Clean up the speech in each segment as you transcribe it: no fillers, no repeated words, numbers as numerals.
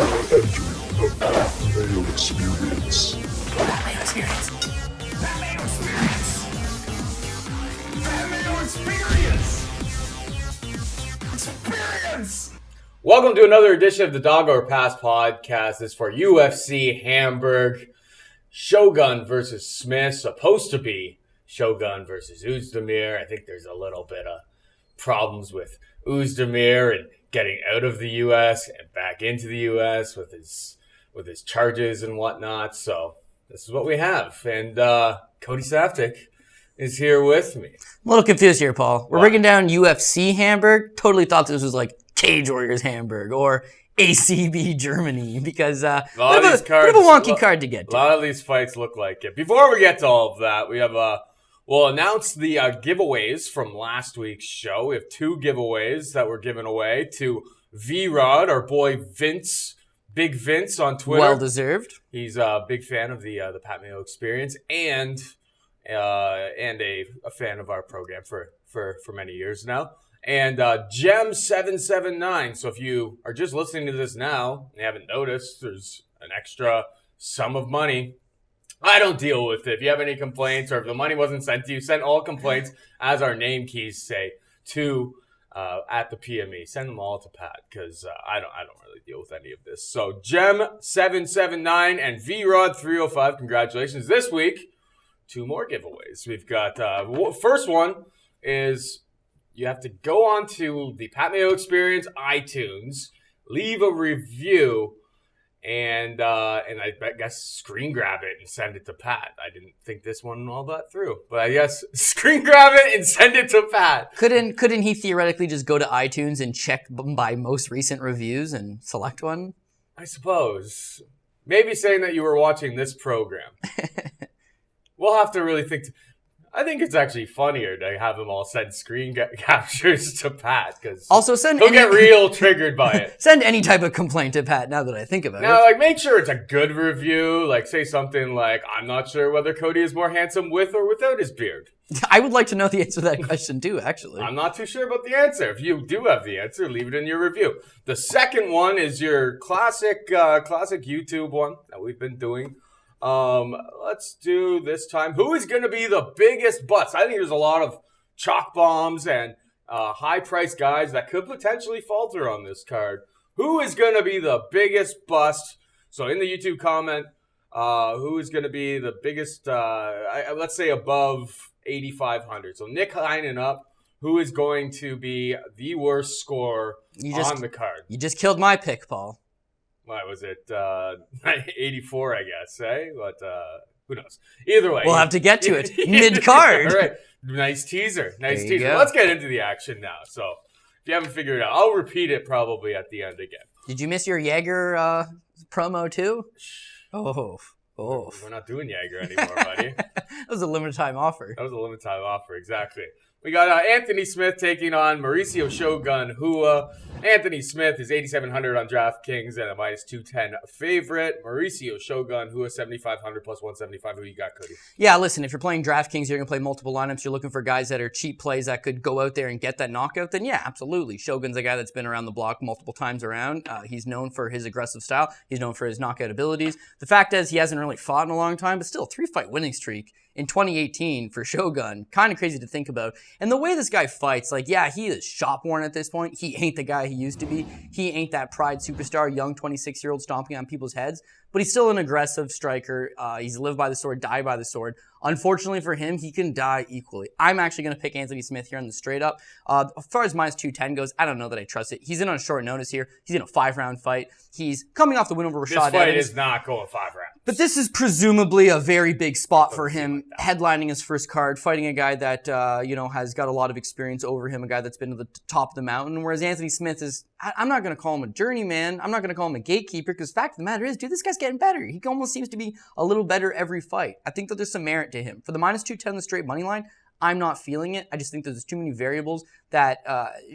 Entering the Mayo Experience. That Mayo Experience. That Mayo Experience. That Mayo Experience. Experience. Welcome to another edition of the Dog or Pass podcast. This is for UFC Hamburg. Shogun versus Smith. Supposed to be Shogun versus Oezdemir. I think there's a little bit of problems with Oezdemir and getting out of the U.S. and back into the U.S. with his charges and whatnot. So this is what we have. And Cody Saftic is here with me. I'm a little confused here, Paul. We're breaking down UFC Hamburg. Totally thought this was like Cage Warriors Hamburg or ACB Germany because bit of a wonky card to get to. A lot of these fights look like it. Before we get to all of that, we have we'll announce the giveaways from last week's show. We have two giveaways that were given away to V-Rod, our boy Vince, Big Vince on Twitter. Well deserved. He's a big fan of the Pat Mayo Experience and a fan of our program for many years now. And Gem779. So if you are just listening to this now and you haven't noticed, there's an extra sum of money. I don't deal with it. If you have any complaints or if the money wasn't sent to you, send all complaints, as our name keys say, to at the PME. Send them all to Pat because I don't really deal with any of this. So Gem779 and VRod305, congratulations. This week, two more giveaways. We've got first one is you have to go on to the Pat Mayo Experience iTunes, leave a review, and I guess screen grab it and send it to Pat. I didn't think this one all that through, but I guess screen grab it and send it to Pat. Couldn't he theoretically just go to iTunes and check by most recent reviews and select one? I suppose. Maybe saying that you were watching this program. We'll have to really think. I think it's actually funnier to have them all send screen captures to Pat because also he'll get real triggered by it. Send any type of complaint to Pat now that I think about it. Now, make sure it's a good review. Say something like, I'm not sure whether Cody is more handsome with or without his beard. I would like to know the answer to that question too, actually. I'm not too sure about the answer. If you do have the answer, leave it in your review. The second one is your classic YouTube one that we've been doing. Let's do this time. Who is going to be the biggest bust? I think there's a lot of chalk bombs and high-priced guys that could potentially falter on this card. Who is going to be the biggest bust? So in the YouTube comment, who is going to be the biggest, let's say above 8,500. So Nick Hein and up. Who is going to be the worst scorer on the card? You just killed my pick, Paul. Why was it 84, I guess, eh? But who knows? Either way. We'll have to get to it mid-card. All right. Nice teaser. Nice teaser. Let's get into the action now. So if you haven't figured it out, I'll repeat it probably at the end again. Did you miss your Jaeger promo too? Oh. We're not doing Jaeger anymore, buddy. That was a limited time offer. Exactly. We got Anthony Smith taking on Mauricio Shogun Hua. Anthony Smith is 8,700 on DraftKings and a minus 210 favorite. Mauricio Shogun Hua 7,500 plus 175. Who you got, Cody? Yeah, listen, if you're playing DraftKings, you're going to play multiple lineups. You're looking for guys that are cheap plays that could go out there and get that knockout. Then yeah, absolutely. Shogun's a guy that's been around the block multiple times around. He's known for his aggressive style. He's known for his knockout abilities. The fact is he hasn't really fought in a long time, but still 3-fight winning streak in 2018 for Shogun. Kind of crazy to think about. And the way this guy fights, he is shop-worn at this point. He ain't the guy he used to be. He ain't that pride superstar, young 26-year-old stomping on people's heads. But he's still an aggressive striker. He's lived by the sword, died by the sword. Unfortunately for him, he can die equally. I'm actually going to pick Anthony Smith here on the straight up. As far as minus 210 goes, I don't know that I trust it. He's in on short notice here. He's in a 5-round fight. He's coming off the win over Rashad Evans. This fight is not going 5 rounds. But this is presumably a very big spot for him, headlining his first card, fighting a guy that, has got a lot of experience over him, a guy that's been to the top of the mountain, whereas Anthony Smith is, I'm not going to call him a journeyman. I'm not going to call him a gatekeeper because the fact of the matter is, dude, this guy's getting better. He almost seems to be a little better every fight. I think that there's some merit to him. For the minus 210, the straight money line, I'm not feeling it. I just think there's too many variables that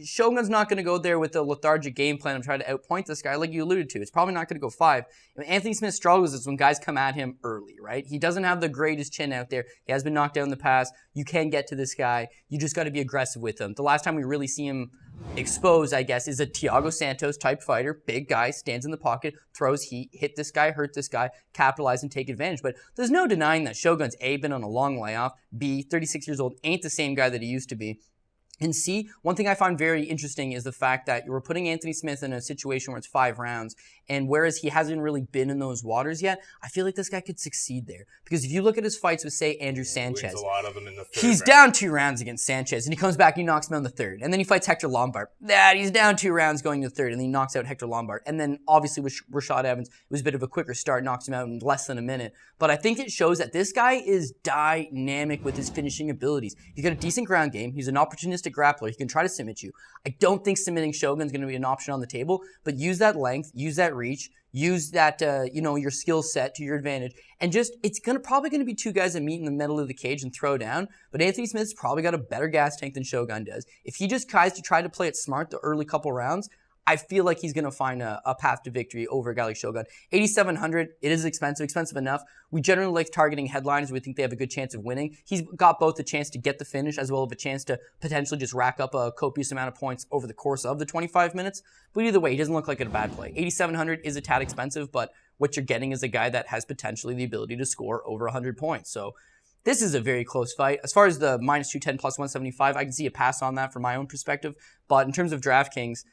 Shogun's not going to go there with a lethargic game plan and try to outpoint this guy like you alluded to. It's probably not going to go 5. When Anthony Smith struggles is when guys come at him early, right? He doesn't have the greatest chin out there. He has been knocked down in the past. You can get to this guy. You just got to be aggressive with him. The last time we really see him expose, I guess, is a Thiago Santos type fighter. Big guy, stands in the pocket, throws heat, hit this guy, hurt this guy, capitalize and take advantage. But there's no denying that Shogun's A, been on a long layoff, B, 36 years old, ain't the same guy that he used to be. And C, one thing I find very interesting is the fact that we're putting Anthony Smith in a situation where it's 5 rounds, and whereas he hasn't really been in those waters yet, I feel like this guy could succeed there. Because if you look at his fights with, say, Andrew Sanchez, Wins a lot of them in the third he's round. down 2 rounds against Sanchez, and he comes back and he knocks him out in the third. And then he fights Hector Lombard. He's down 2 rounds going to the third, and then he knocks out Hector Lombard. And then, obviously, with Rashad Evans, it was a bit of a quicker start, knocks him out in less than a minute. But I think it shows that this guy is dynamic with his finishing abilities. He's got a decent ground game. He's an opportunistic grappler. He can try to submit you. I don't think submitting Shogun's going to be an option on the table, but use that length, use that reach, use that, your skill set to your advantage. And just, it's probably going to be 2 guys that meet in the middle of the cage and throw down. But Anthony Smith's probably got a better gas tank than Shogun does. If he just tries to play it smart the early couple rounds, I feel like he's going to find a path to victory over a guy like Shogun. 8,700, it is expensive enough. We generally like targeting headliners. We think they have a good chance of winning. He's got both the chance to get the finish as well as a chance to potentially just rack up a copious amount of points over the course of the 25 minutes. But either way, he doesn't look like a bad play. 8,700 is a tad expensive, but what you're getting is a guy that has potentially the ability to score over 100 points. So this is a very close fight. As far as the minus 210 plus 175, I can see a pass on that from my own perspective. But in terms of DraftKings,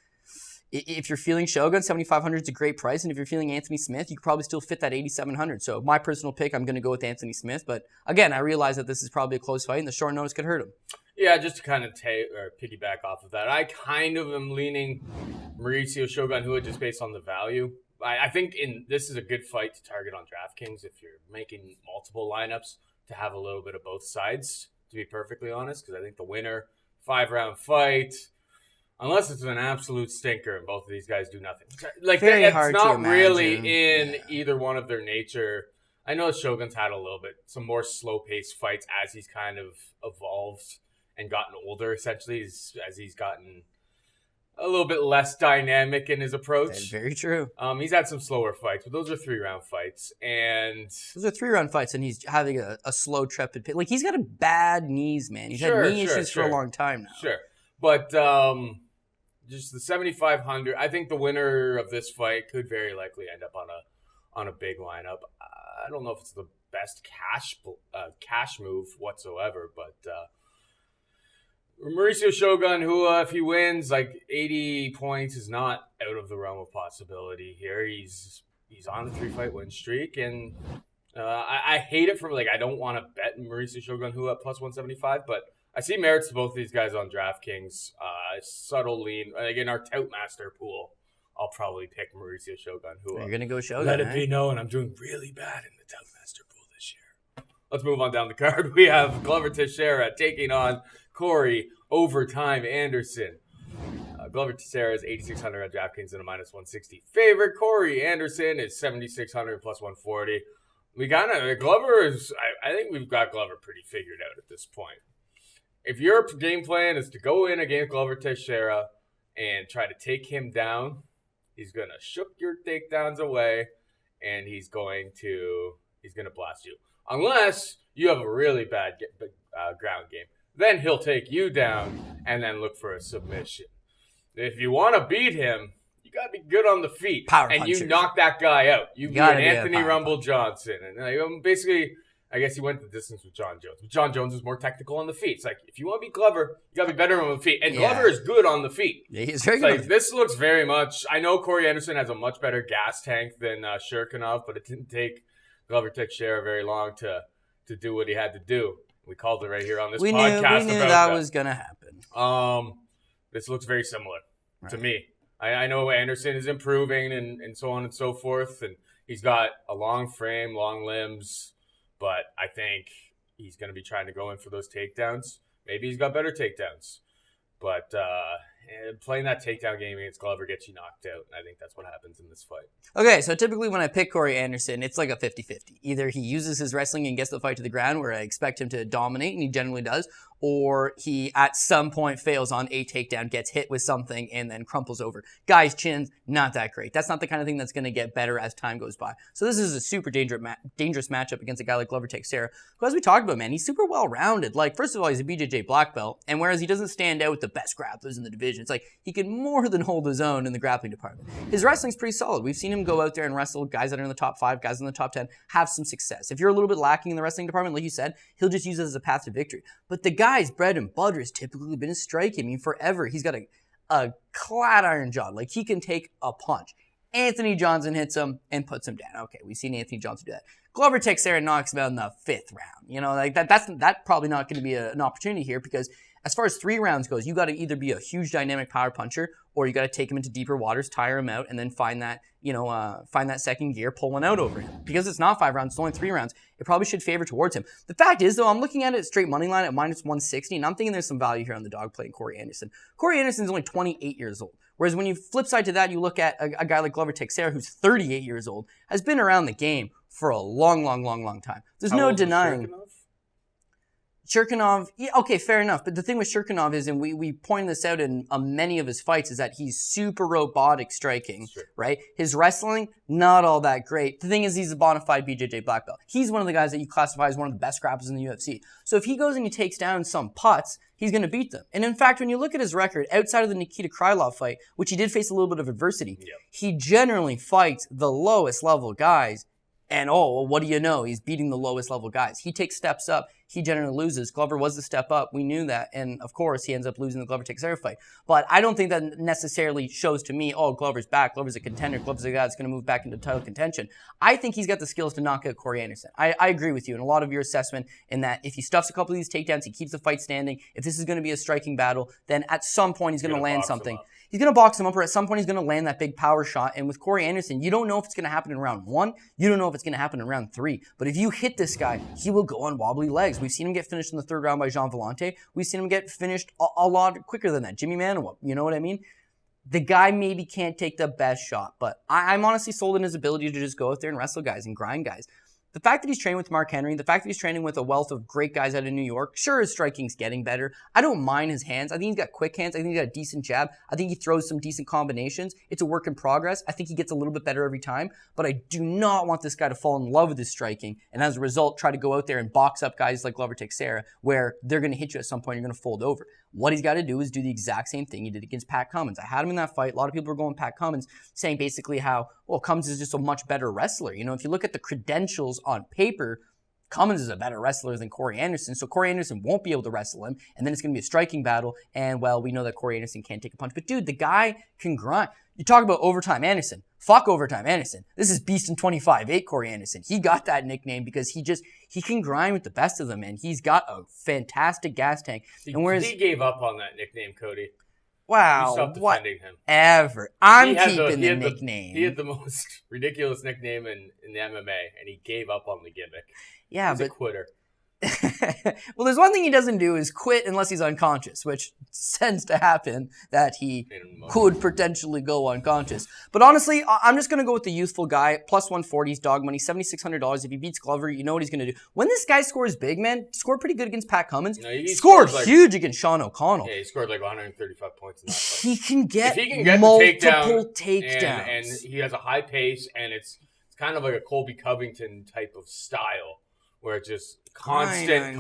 if you're feeling Shogun, 7,500 is a great price. And if you're feeling Anthony Smith, you could probably still fit that 8,700. So my personal pick, I'm going to go with Anthony Smith. But again, I realize that this is probably a close fight and the short notice could hurt him. Yeah, just to kind of piggyback off of that, I kind of am leaning Mauricio Shogun Hua just based on the value. I think this is a good fight to target on DraftKings if you're making multiple lineups to have a little bit of both sides, to be perfectly honest, because I think the winner, 5-round fight, unless it's an absolute stinker and both of these guys do nothing. Like, Very it's hard to not imagine. really in either one of their nature. I know Shogun's had a little bit, some more slow-paced fights as he's kind of evolved and gotten older, essentially, as he's gotten a little bit less dynamic in his approach. That's very true. He's had some slower fights, but those are 3-round fights. And those are 3-round fights, and he's having a slow, trepid pace. Like, he's got a bad knees, man. He's had knee issues for a long time now. Sure. But just the 7,500, I think the winner of this fight could very likely end up on a big lineup. I don't know if it's the best cash move whatsoever, but Mauricio Shogun Hua, if he wins, like 80 points is not out of the realm of possibility here. He's on a 3-fight win streak, and I hate it for, like, I don't want to bet Mauricio Shogun Hua at plus 175, but I see merits to both of these guys on DraftKings. Subtle lean. Like, in our Tout Master pool, I'll probably pick Mauricio Shogun Hua. You're going to go Shogun, Let it be known I'm doing really bad in the Tout Master pool this year. Let's move on down the card. We have Glover Teixeira taking on Corey Overtime Anderson. Glover Teixeira is 8,600 on DraftKings and a minus 160 favorite. Corey Anderson is 7,600 plus 140. Glover is, I think we've got Glover pretty figured out at this point. If your game plan is to go in against Glover Teixeira and try to take him down, he's going to shook your takedowns away, and he's going to blast you. Unless you have a really bad ground game. Then he'll take you down and then look for a submission. If you want to beat him, you got to be good on the feet. Power and puncher. you knock that guy out. You be an Gotta be a Anthony power Rumble Johnson. And basically, I guess he went the distance with John Jones. But John Jones is more technical on the feet. It's like, if you want to be Glover, you got to be better on the feet. And Glover is good on the feet. Yeah, he's very It's good. like, this looks very much... I know Corey Anderson has a much better gas tank than Shurkinov, but it didn't take Glover Teixeira very long to do what he had to do. We called it right here on this podcast. We knew about that was going to happen. This looks very similar to me. I know Anderson is improving and so on and so forth, and he's got a long frame, long limbs, but I think he's going to be trying to go in for those takedowns. Maybe he's got better takedowns, but playing that takedown game against Glover gets you knocked out, and I think that's what happens in this fight. Okay, so typically when I pick Corey Anderson, it's like a 50-50. Either he uses his wrestling and gets the fight to the ground, where I expect him to dominate, and he generally does, or he at some point fails on a takedown, gets hit with something, and then crumples over. Guy's chin's not that great. That's not the kind of thing that's going to get better as time goes by. So this is a super dangerous matchup against a guy like Glover Teixeira, who, as we talked about, man, he's super well-rounded. Like, first of all, he's a BJJ black belt, and whereas he doesn't stand out with the best grapplers in the division, it's like he can more than hold his own in the grappling department. His wrestling's pretty solid. We've seen him go out there and wrestle guys that are in the top 5, guys in the top 10, have some success. If you're a little bit lacking in the wrestling department, like you said, he'll just use it as a path to victory. But the guy's bread and butter has typically been his striking. I mean, forever. He's got a clad iron jaw. Like, he can take a punch. Anthony Johnson hits him and puts him down. Okay, we've seen Anthony Johnson do that. Glover Teixeira knocks him out in the 5th round. You know, like that's probably not going to be an opportunity here, because as far as 3 rounds goes, you got to either be a huge dynamic power puncher, or you got to take him into deeper waters, tire him out, and then find that second gear, pull one out over him. Because it's not 5 rounds, it's only 3 rounds, it probably should favor towards him. The fact is, though, I'm looking at it straight money line at minus 160, and I'm thinking there's some value here on the dog playing Corey Anderson. Corey Anderson's only 28 years old. Whereas when you flip side to that, you look at a guy like Glover Teixeira, who's 38 years old, has been around the game for a long time. There's no denying. Shirkinov, yeah, okay, fair enough. But the thing with Shirkinov is, and we point this out in many of his fights, is that he's super robotic striking, right? His wrestling, not all that great. The thing is, he's a bona fide BJJ black belt. He's one of the guys that you classify as one of the best grapplers in the UFC. So if he goes and he takes down some putts, he's going to beat them. And in fact, when you look at his record, outside of the Nikita Krylov fight, which he did face a little bit of adversity, he generally fights the lowest level guys. And what do you know? He's beating the lowest level guys. He takes steps up. He generally loses. Glover was the step up. We knew that. And of course, he ends up losing the Glover Teixeira fight. But I don't think that necessarily shows to me, Glover's back. Glover's a contender. Glover's a guy that's going to move back into title contention. I think he's got the skills to knock out Corey Anderson. I agree with you in a lot of your assessment in that if he stuffs a couple of these takedowns, he keeps the fight standing. If this is going to be a striking battle, then at some point he's going to land something. He's going to box him up, or at some point he's going to land that big power shot. And with Corey Anderson, you don't know if it's going to happen in round 1. You don't know if it's going to happen in round 3. But if you hit this guy, he will go on wobbly legs. We've seen him get finished in the 3rd round by Jean Vellante. We've seen him get finished a lot quicker than that. Jimmy Manuwa, you know what I mean? The guy maybe can't take the best shot, but I'm honestly sold in his ability to just go out there and wrestle guys and grind guys. The fact that he's training with Mark Henry, the fact that he's training with a wealth of great guys out of New York, sure, his striking's getting better. I don't mind his hands. I think he's got quick hands. I think he's got a decent jab. I think he throws some decent combinations. It's a work in progress. I think he gets a little bit better every time, but I do not want this guy to fall in love with his striking and as a result try to go out there and box up guys like Glover Teixeira where they're going to hit you at some point, you're going to fold over. What he's got to do is do the exact same thing he did against Pat Cummins. I had him in that fight. A lot of people were going Pat Cummins, saying basically how, Cummins is just a much better wrestler. You know, if you look at the credentials on paper, Cummins is a better wrestler than Corey Anderson, so Corey Anderson won't be able to wrestle him, and then it's going to be a striking battle, and, we know that Corey Anderson can't take a punch. But, dude, the guy can grind. You talk about Overtime Anderson. Fuck Overtime Anderson. This is Beast in 25-8 Corey Anderson. He got that nickname because he can grind with the best of them, and he's got a fantastic gas tank. And whereas he gave up on that nickname, Cody. Wow, whatever. I'm keeping the nickname. He had the most ridiculous nickname in the MMA, and he gave up on the gimmick. Yeah, He's a quitter. Well, there's one thing he doesn't do is quit unless he's unconscious, which tends to happen that he could potentially go unconscious. But honestly, I'm just going to go with the youthful guy, plus 140, dog money, $7,600. If he beats Glover, you know what he's going to do. When this guy scores big, man, scored pretty good against Pat Cummins, he scored huge against Sean O'Connell. Yeah, he scored 135 points in that fight. He can get multiple takedowns. And he has a high pace, and it's kind of like a Colby Covington type of style, where it's just constant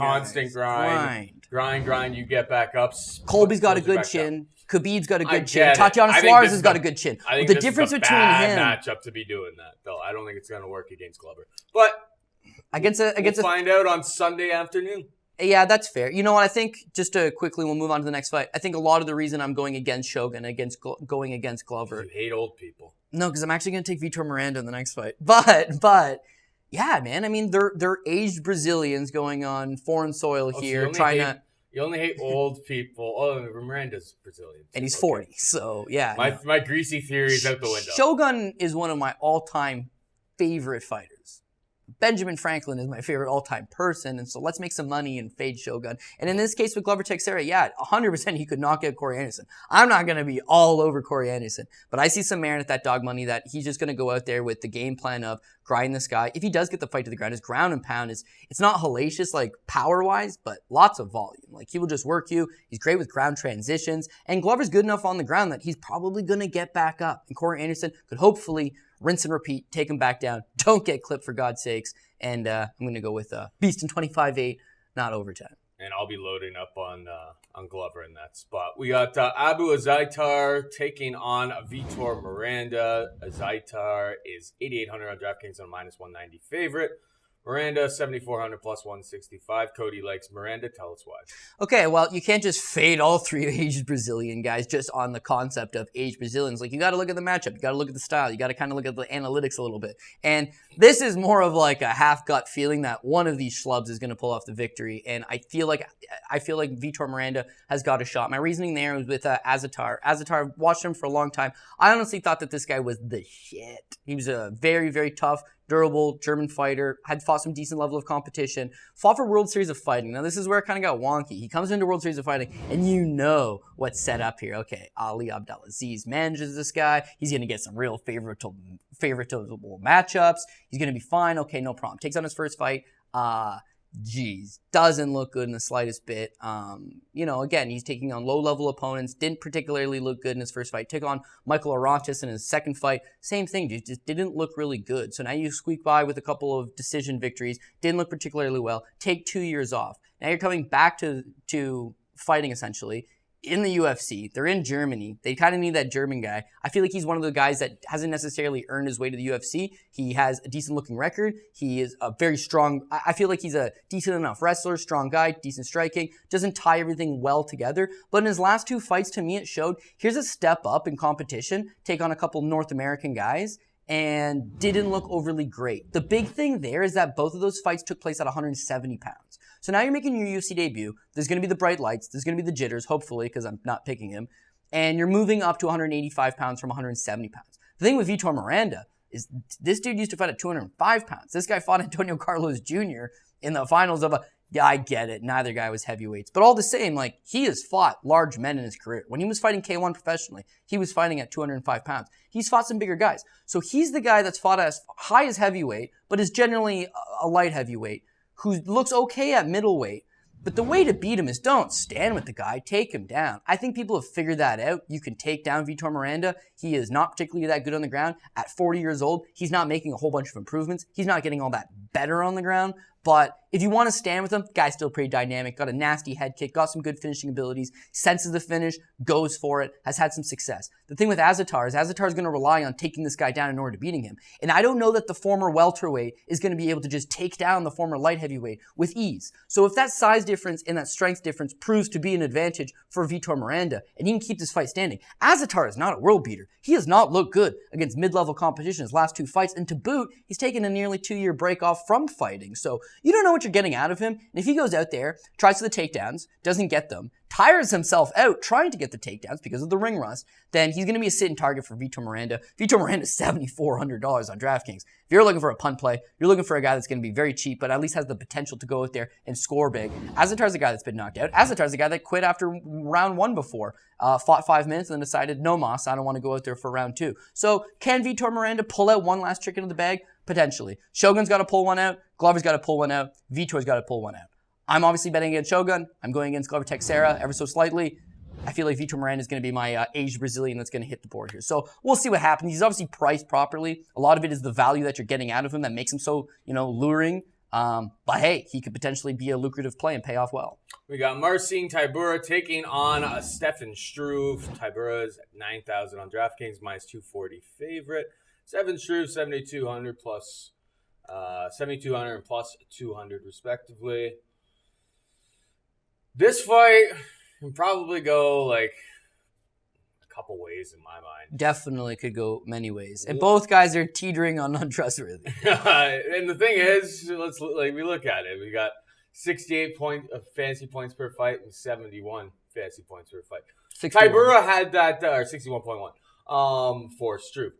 grind, you get back up. Colby's got a good chin. Khabib's got a good chin. Tatiana Suarez has got a good chin. I think the this difference is a between him matchup to be doing that, though. I don't think it's going to work against Glover. But we'll find out on Sunday afternoon. Yeah, that's fair. You know what? I think, just to quickly, we'll move on to the next fight. I think a lot of the reason I'm going against Shogun, going against Glover. You hate old people. No, because I'm actually going to take Vitor Miranda in the next fight. But yeah, man. I mean, they're aged Brazilians going on foreign soil here, You only hate old people. Oh, Miranda's Brazilian. And he's 40, so yeah. My greasy theory is out the window. Shogun is one of my all-time favorite fighters. Benjamin Franklin is my favorite all-time person, and so let's make some money and fade Shogun. And in this case with Glover Teixeira, yeah, 100% he could knock out Corey Anderson. I'm not going to be all over Corey Anderson, but I see some merit at that dog money that he's just going to go out there with the game plan of grind this guy. If he does get the fight to the ground, his ground and pound it's not hellacious like power-wise, but lots of volume. Like he will just work you. He's great with ground transitions, and Glover's good enough on the ground that he's probably going to get back up. And Corey Anderson could hopefully rinse and repeat, take him back down. Don't get clipped for God's sakes. And I'm going to go with Beast in 25-8, not overtime. And I'll be loading up on Glover in that spot. We got Abu Azaitar taking on Vitor Miranda. Azaitar is 8,800 on DraftKings on -190 favorite. Miranda, 7,400 plus 165. Cody likes Miranda. Tell us why. Okay, well, you can't just fade all three aged Brazilian guys just on the concept of aged Brazilians. Like, you got to look at the matchup. You got to look at the style. You got to kind of look at the analytics a little bit. And this is more of like a half-gut feeling that one of these schlubs is going to pull off the victory. And I feel like Vitor Miranda has got a shot. My reasoning there was with Azaitar. Azaitar, I've watched him for a long time. I honestly thought that this guy was the shit. He was a very, very tough, durable German fighter, had fought some decent level of competition, fought for World Series of Fighting. Now, this is where it kind of got wonky. He comes into World Series of Fighting, and you know what's set up here. Okay, Ali Abdelaziz manages this guy. He's going to get some real favorable matchups. He's going to be fine. Okay, no problem. Takes on his first fight. Doesn't look good in the slightest bit. Again, he's taking on low-level opponents. Didn't particularly look good in his first fight. Took on Michael Arantes in his second fight. Same thing, dude. Just didn't look really good. So now you squeak by with a couple of decision victories. Didn't look particularly well. Take 2 years off. Now you're coming back to fighting, essentially, in the UFC. They're in Germany. They kind of need that German guy. I feel like he's one of the guys that hasn't necessarily earned his way to the UFC. He has a decent looking record. He is a very strong, I feel like he's a decent enough wrestler, strong guy, decent striking, doesn't tie everything well together. But in his last 2 fights, to me, it showed here's a step up in competition, take on a couple North American guys, and didn't look overly great. The big thing there is that both of those fights took place at 170 pounds. So now you're making your UFC debut. There's going to be the bright lights. There's going to be the jitters, hopefully, because I'm not picking him. And you're moving up to 185 pounds from 170 pounds. The thing with Vitor Miranda is this dude used to fight at 205 pounds. This guy fought Antonio Carlos Jr. in the finals of yeah, I get it. Neither guy was heavyweights. But all the same, like, he has fought large men in his career. When he was fighting K1 professionally, he was fighting at 205 pounds. He's fought some bigger guys. So he's the guy that's fought as high as heavyweight, but is generally a light heavyweight, who looks okay at middleweight. But the way to beat him is don't stand with the guy, take him down. I think people have figured that out. You can take down Vitor Miranda. He is not particularly that good on the ground. At 40 years old, he's not making a whole bunch of improvements. He's not getting all that better on the ground. But if you want to stand with him, guy's still pretty dynamic, got a nasty head kick, got some good finishing abilities, senses the finish, goes for it, has had some success. The thing with Azaitar is going to rely on taking this guy down in order to beating him. And I don't know that the former welterweight is going to be able to just take down the former light heavyweight with ease. So if that size difference and that strength difference proves to be an advantage for Vitor Miranda, and he can keep this fight standing, Azaitar is not a world beater. He has not looked good against mid-level competition his last 2 fights, and to boot, he's taken a nearly 2-year break off from fighting. So you don't know what you're getting out of him. And if he goes out there, tries for the takedowns, doesn't get them, tires himself out trying to get the takedowns because of the ring rust, then he's going to be a sitting target for Vitor Miranda. Vitor Miranda is $7,400 on DraftKings. If you're looking for a punt play, you're looking for a guy that's going to be very cheap, but at least has the potential to go out there and score big. Azaitar's a guy that's been knocked out. Azaitar's a guy that quit after round 1 before, fought 5 minutes and then decided, no mas, I don't want to go out there for round 2. So can Vitor Miranda pull out one last trick into the bag? Potentially. Shogun's got to pull one out. Glover's got to pull one out. Vitor's got to pull one out. I'm obviously betting against Shogun. I'm going against Glover Teixeira ever so slightly. I feel like Vitor Miranda is going to be my aged Brazilian that's going to hit the board here. So we'll see what happens. He's obviously priced properly. A lot of it is the value that you're getting out of him that makes him so, luring. But hey, he could potentially be a lucrative play and pay off well. We got Marcin Tybura taking on Stefan Struve. Tybura is 9,000 on DraftKings, -240 favorite. Stefan Struve, 7,200 plus 7,200 and plus 200 respectively. This fight can probably go like a couple ways in my mind. Definitely could go many ways. And both guys are teetering on untrustworthy. And the thing is, we look at it. We got 68 fantasy points per fight and 71 fantasy points per fight. 61. Tybura had that, or 61.1 for Struve.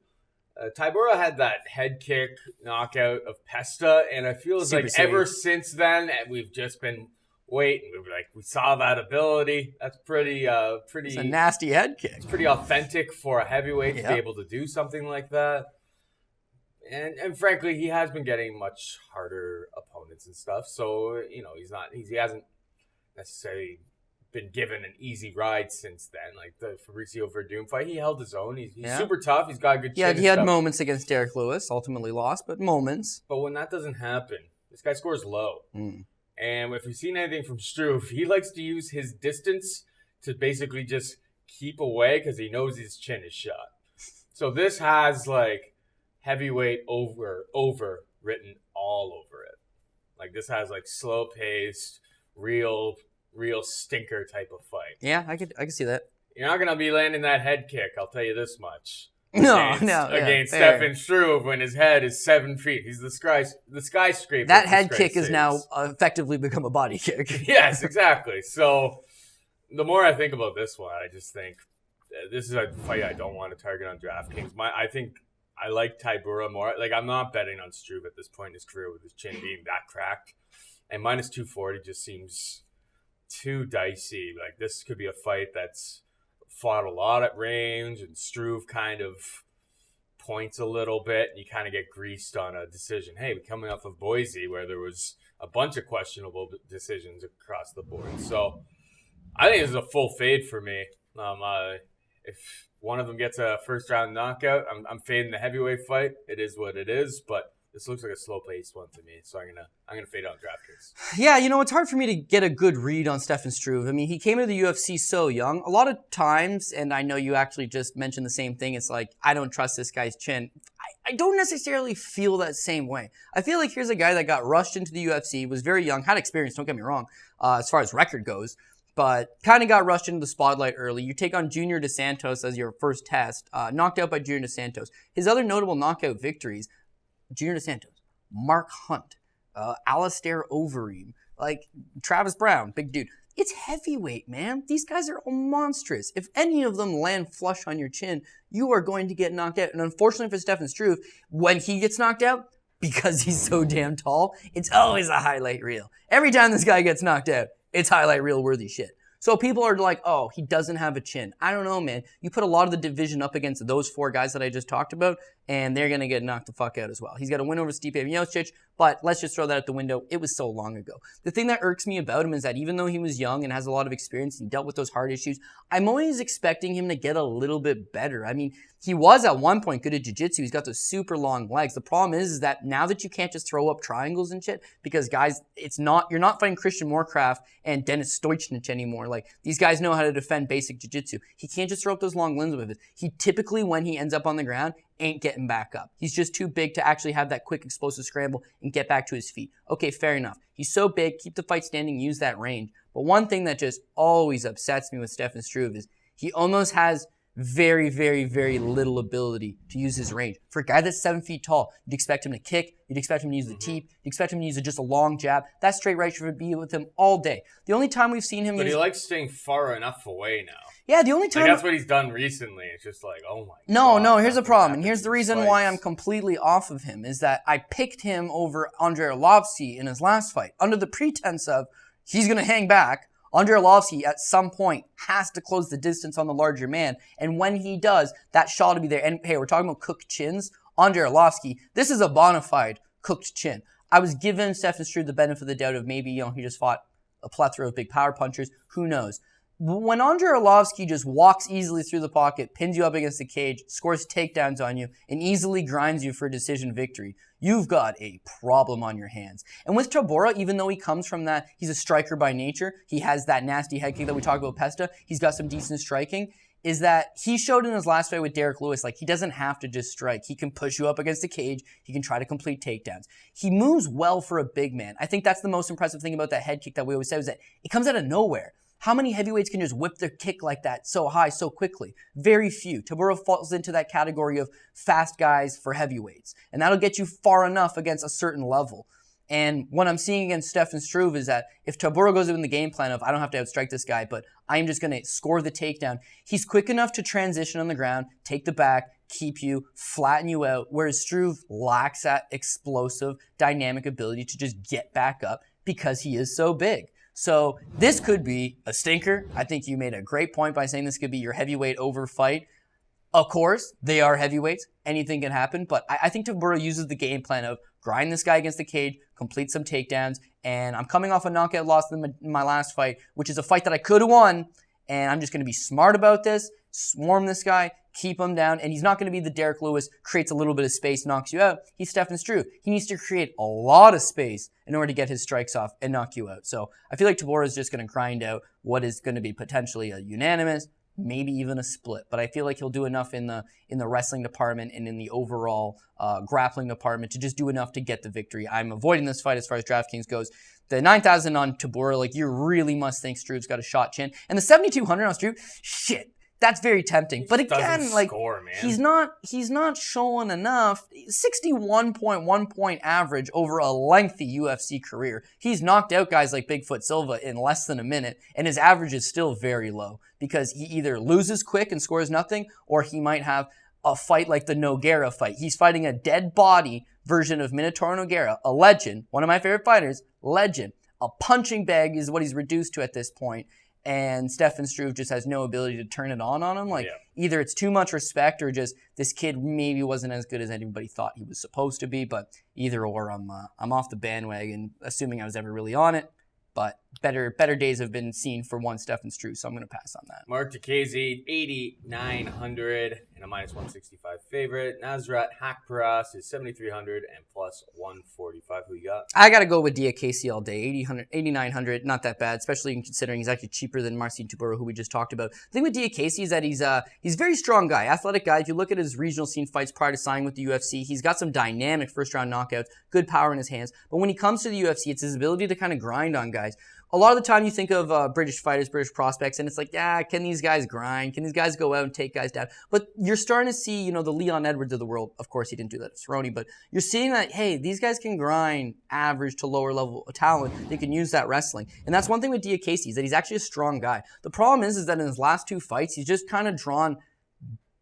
Tybura had that head kick knockout of Pesta, and I feel Super like ever since then, we've just been waiting. We saw that ability. That's pretty. It's a nasty head kick. It's pretty authentic for a heavyweight to Yeah. be able to do something like that. And frankly, he has been getting much harder opponents and stuff. So he hasn't necessarily been given an easy ride since then. Like the Fabricio Verdum fight, he held his own. He's super tough. He's got a good chin. Yeah, he and had stuff. moments against Derek Lewis, ultimately lost, but moments. But when that doesn't happen, this guy scores low. Mm. And if we've seen anything from Struve, he likes to use his distance to basically just keep away because he knows his chin is shot. So this has like heavyweight over written all over it. Like this has like slow paced, real stinker type of fight. Yeah, I could see that. You're not gonna be landing that head kick, I'll tell you this much. fair. Against Stefan Struve when his head is 7 feet. He's the skyscraper. That head kick has now effectively become a body kick. Yes, exactly. So the more I think about this one, I just think this is a fight I don't want to target on DraftKings. I think I like Tybura more. Like I'm not betting on Struve at this point in his career with his chin being that cracked. And minus 240 just seems too dicey. Like this could be a fight that's fought a lot at range, and Struve kind of points a little bit, and you kind of get greased on a decision. Hey, we're coming off of Boise, where there was a bunch of questionable decisions across the board. So I think this is a full fade for me. If one of them gets a first-round knockout, I'm fading the heavyweight fight. It is what it is, but this looks like a slow-paced one to me, so I'm gonna fade on DraftKings. Yeah, it's hard for me to get a good read on Stefan Struve. I mean, he came into the UFC so young. A lot of times, and I know you actually just mentioned the same thing, it's like, I don't trust this guy's chin. I don't necessarily feel that same way. I feel like here's a guy that got rushed into the UFC, was very young, had experience, don't get me wrong, as far as record goes, but kind of got rushed into the spotlight early. You take on Junior Dos Santos as your first test, knocked out by Junior Dos Santos. His other notable knockout victories, Junior Dos Santos, Mark Hunt, Alistair Overeem, like Travis Brown, big dude. It's heavyweight, man. These guys are all monstrous. If any of them land flush on your chin, you are going to get knocked out. And unfortunately for Stefan Struve, when he gets knocked out, because he's so damn tall, it's always a highlight reel. Every time this guy gets knocked out, it's highlight reel worthy shit. So people are like, oh, he doesn't have a chin. I don't know, man. You put a lot of the division up against those four guys that I just talked about, and they're going to get knocked the fuck out as well. He's got a win over Stipe Miocic, but let's just throw that out the window. It was so long ago. The thing that irks me about him is that even though he was young and has a lot of experience and dealt with those hard issues, I'm always expecting him to get a little bit better. I mean, he was at one point good at jiu-jitsu. He's got those super long legs. The problem is that now that you can't just throw up triangles and shit, because guys, you're not fighting Christian Moorcraft and Dennis Stoichnich anymore. Like, these guys know how to defend basic jiu-jitsu. He can't just throw up those long limbs with it. He typically, when he ends up on the ground, ain't getting back up. He's just too big to actually have that quick explosive scramble and get back to his feet. Okay, fair enough. He's so big, keep the fight standing, use that range. But one thing that just always upsets me with Stefan Struve is he almost has very, very, very little ability to use his range. For a guy that's 7 feet tall, you'd expect him to kick, you'd expect him to use the teep, you'd expect him to use just a long jab. That straight right should be with him all day. The only time we've seen him But he likes staying far enough away now. Yeah, the only time... Like, that's what he's done recently. It's just like, oh my God. No, here's the nothing problem. And happens here's the in reason fights. why I'm completely off of him, is that I picked him over Andrei Arlovski in his last fight, under the pretense of he's going to hang back. Andrei Arlovski, at some point, has to close the distance on the larger man. And when he does, that shot will be there. And hey, we're talking about cooked chins. Andrei Arlovski, this is a bona fide cooked chin. I was giving Stefan Struve the benefit of the doubt of maybe, he just fought a plethora of big power punchers. Who knows? When Andrei Arlovski just walks easily through the pocket, pins you up against the cage, scores takedowns on you, and easily grinds you for a decision victory, you've got a problem on your hands. And with Tybura, even though he comes from that, he's a striker by nature, he has that nasty head kick that we talked about Pesta, he's got some decent striking, is that he showed in his last fight with Derek Lewis, like, he doesn't have to just strike. He can push you up against the cage. He can try to complete takedowns. He moves well for a big man. I think that's the most impressive thing about that head kick that we always say, is that it comes out of nowhere. How many heavyweights can just whip their kick like that so high so quickly? Very few. Tybura falls into that category of fast guys for heavyweights. And that'll get you far enough against a certain level. And what I'm seeing against Stefan Struve is that if Tybura goes in the game plan of, I don't have to outstrike this guy, but I'm just going to score the takedown, he's quick enough to transition on the ground, take the back, keep you, flatten you out, whereas Struve lacks that explosive, dynamic ability to just get back up because he is so big. So this could be a stinker. I think you made a great point by saying this could be your heavyweight over fight. Of course, they are heavyweights. Anything can happen. But I think Tybura uses the game plan of grind this guy against the cage, complete some takedowns. And I'm coming off a knockout loss in my last fight, which is a fight that I could have won. And I'm just going to be smart about this, swarm this guy, keep him down. And he's not going to be the Derek Lewis, creates a little bit of space, knocks you out. He's Stefan Struve. He needs to create a lot of space in order to get his strikes off and knock you out. So I feel like Tybura is just going to grind out what is going to be potentially a unanimous, maybe even a split. But I feel like he'll do enough in the wrestling department and in the overall grappling department to just do enough to get the victory. I'm avoiding this fight as far as DraftKings goes. The 9,000 on Tybura, like, you really must think Struve's got a shot chin. And the 7,200 on Struve, shit, that's very tempting. But again, like, he's not showing enough. 61.1 point average over a lengthy UFC career. He's knocked out guys like Bigfoot Silva in less than a minute, and his average is still very low because he either loses quick and scores nothing, or he might have a fight like the Nogueira fight. He's fighting a dead body version of Minotauro Nogueira, a legend, one of my favorite fighters, legend. A punching bag is what he's reduced to at this point. And Stefan Struve just has no ability to turn it on him. Like, either it's too much respect or just this kid maybe wasn't as good as anybody thought he was supposed to be. But either or, I'm off the bandwagon, assuming I was ever really on it. But better days have been seen for one Stefan Struve, so I'm going to pass on that. Mark Diakiese, 8,900 and a minus 165 favorite. Nasrat Haqparast is 7,300 and plus 145. Who you got? I got to go with Diakiese all day. 8,900, not that bad, especially considering he's actually cheaper than Marcin Tybura, who we just talked about. The thing with Diakiese is that he's a very strong guy, athletic guy. If you look at his regional scene fights prior to signing with the UFC, he's got some dynamic first-round knockouts, good power in his hands. But when he comes to the UFC, it's his ability to kind of grind on guys. A lot of the time you think of British fighters, British prospects, and it's like, yeah, can these guys grind? Can these guys go out and take guys down? But you're starting to see, the Leon Edwards of the world. Of course, he didn't do that at Cerrone, but you're seeing that, hey, these guys can grind average to lower level talent. They can use that wrestling. And that's one thing with Diakiese, is that he's actually a strong guy. The problem is that in his last two fights, he's just kind of drawn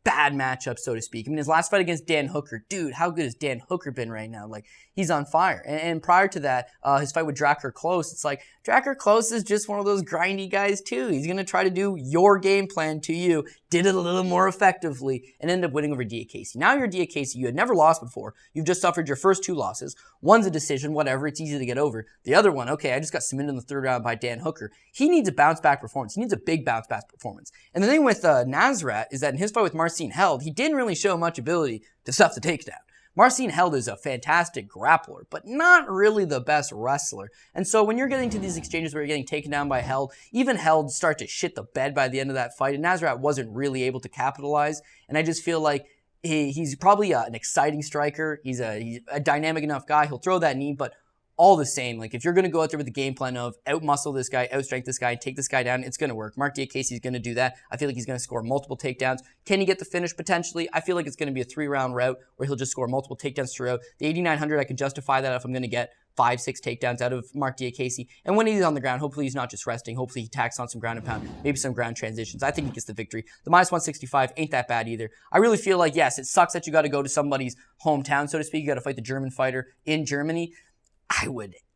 bad matchup, so to speak. I mean, his last fight against Dan Hooker, dude, how good has Dan Hooker been right now? Like, he's on fire. And prior to that, his fight with Drakkar Klose, it's like, Drakkar Klose is just one of those grindy guys, too. He's going to try to do your game plan to you, did it a little more effectively, and ended up winning over Diakiese. Now you're Diakiese. You had never lost before. You've just suffered your first two losses. One's a decision, whatever. It's easy to get over. The other one, okay, I just got submitted in the third round by Dan Hooker. He needs a bounce-back performance. He needs a big bounce-back performance. And the thing with Nasrat is that in his fight with Marcin Held, he didn't really show much ability to stuff the takedown. Marcin Held is a fantastic grappler, but not really the best wrestler. And so when you're getting to these exchanges where you're getting taken down by Held, even Held start to shit the bed by the end of that fight, and Nasrat wasn't really able to capitalize. And I just feel like he's probably an exciting striker. He's a dynamic enough guy. He'll throw that knee, but all the same, like, if you're going to go out there with the game plan of out-muscle this guy, out-strength this guy, take this guy down, it's going to work. Mark Diakiese is going to do that. I feel like he's going to score multiple takedowns. Can he get the finish potentially? I feel like it's going to be a 3-round route where he'll just score multiple takedowns throughout. The 8,900, I can justify that if I'm going to get 5-6 takedowns out of Mark Diakiese. And when he's on the ground, hopefully he's not just resting. Hopefully he tacks on some ground and pound, maybe some ground transitions. I think he gets the victory. The minus 165 ain't that bad either. I really feel like, yes, it sucks that you got to go to somebody's hometown, so to speak. You got to fight the German fighter in Germany.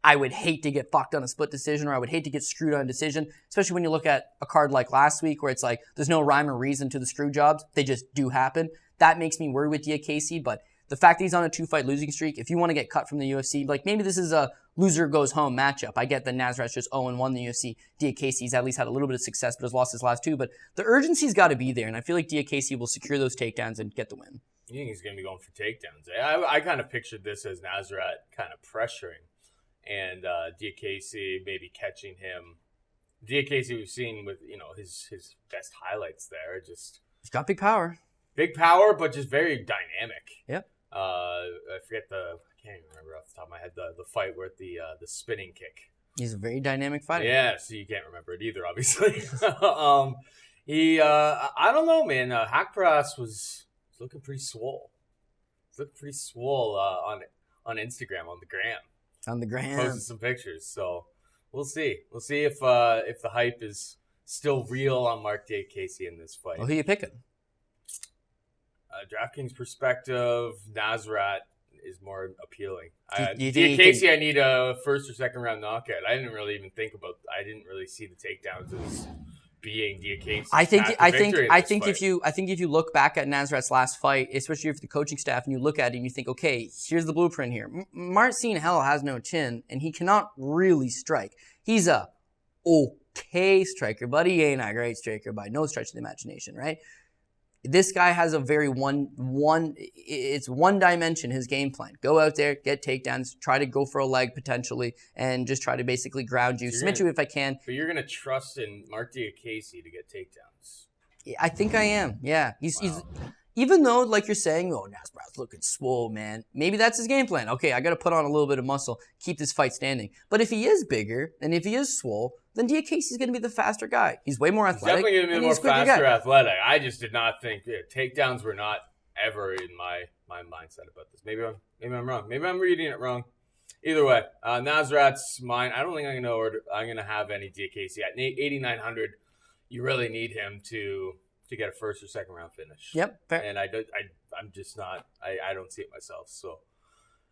I would hate to get fucked on a split decision, or I would hate to get screwed on a decision, especially when you look at a card like last week where it's like there's no rhyme or reason to the screw jobs. They just do happen. That makes me worry with Diakiese, but the fact that he's on a 2-fight losing streak, if you want to get cut from the UFC, like, maybe this is a loser goes home matchup. I get that Nasrat's just 0-1 in the UFC. Diakiese's at least had a little bit of success, but has lost his last two. But the urgency's got to be there, and I feel like Diakiese will secure those takedowns and get the win. You think he's going to be going for takedowns? I kind of pictured this as Nasrat kind of pressuring, and Diakiese maybe catching him. Diakiese we've seen with, his best highlights there. Just he's got big power. Big power, but just very dynamic. Yep. I can't even remember off the top of my head the fight where the spinning kick. He's a very dynamic fighter. Yeah, so you can't remember it either, obviously. I don't know, man. Haqparast was looking pretty swole. He's looking pretty swole on Instagram, on the gram. On the gram. Posted some pictures, so we'll see. We'll see if the hype is still real on Mark Diakiese in this fight. Well, who you picking? DraftKings perspective, Nasrat is more appealing. Do you think Diakiese, I need a first or second round knockout. I didn't really see the takedowns as being Diakiese. I think if you look back at Nasrat's last fight, especially if the coaching staff, and you look at it and you think, okay, here's the blueprint here. Marcin Hell has no chin, and he cannot really strike. He's a okay striker, but he ain't a great striker by no stretch of the imagination, right? This guy has a very it's one dimension, his game plan. Go out there, get takedowns, try to go for a leg potentially, and just try to basically ground you, submit you if I can. But you're going to trust in Mark Diakiese to get takedowns. Yeah, I think I am, yeah. He's even though, like you're saying, Nasrat's looking swole, man. Maybe that's his game plan. Okay, I got to put on a little bit of muscle, keep this fight standing. But if he is bigger, and if he is swole, then Diakiese's going to be the faster guy. He's way more athletic. He's definitely going to be more faster athletic. I just did not think takedowns were not ever in my mindset about this. Maybe I'm wrong. Maybe I'm reading it wrong. Either way, Nasrat's mine. I don't think I'm going to have any Diakiese at 8,900. You really need him to get a first or second round finish. Yep, fair. And I'm just not. I don't see it myself. So.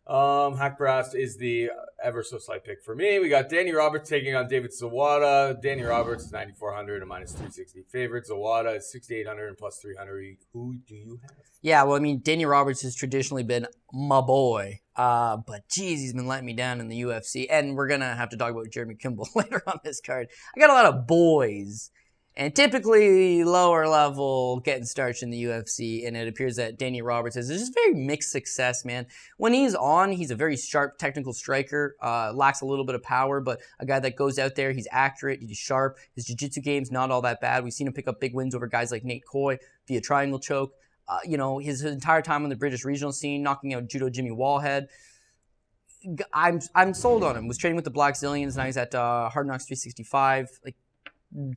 Haqparast is the ever so slight pick for me. We got Danny Roberts taking on David Zawada. Danny Roberts is 9,400 and minus 360 favorite. Zawada is 6,800 and plus 300. Who do you have? Yeah, well, I mean, Danny Roberts has traditionally been my boy. But geez, he's been letting me down in the UFC. And we're gonna have to talk about Jeremy Kimball later on this card. I got a lot of boys. And typically lower level getting starched in the UFC, and it appears that Danny Roberts has just very mixed success, man. When he's on, he's a very sharp technical striker, lacks a little bit of power, but a guy that goes out there, he's accurate, he's sharp. His jiu-jitsu game's not all that bad. We've seen him pick up big wins over guys like Nate Coy via triangle choke. His entire time on the British regional scene, knocking out Judo Jimmy Wallhead. I'm sold on him. Was training with the Black Zillions, now he's at Hard Knocks 365.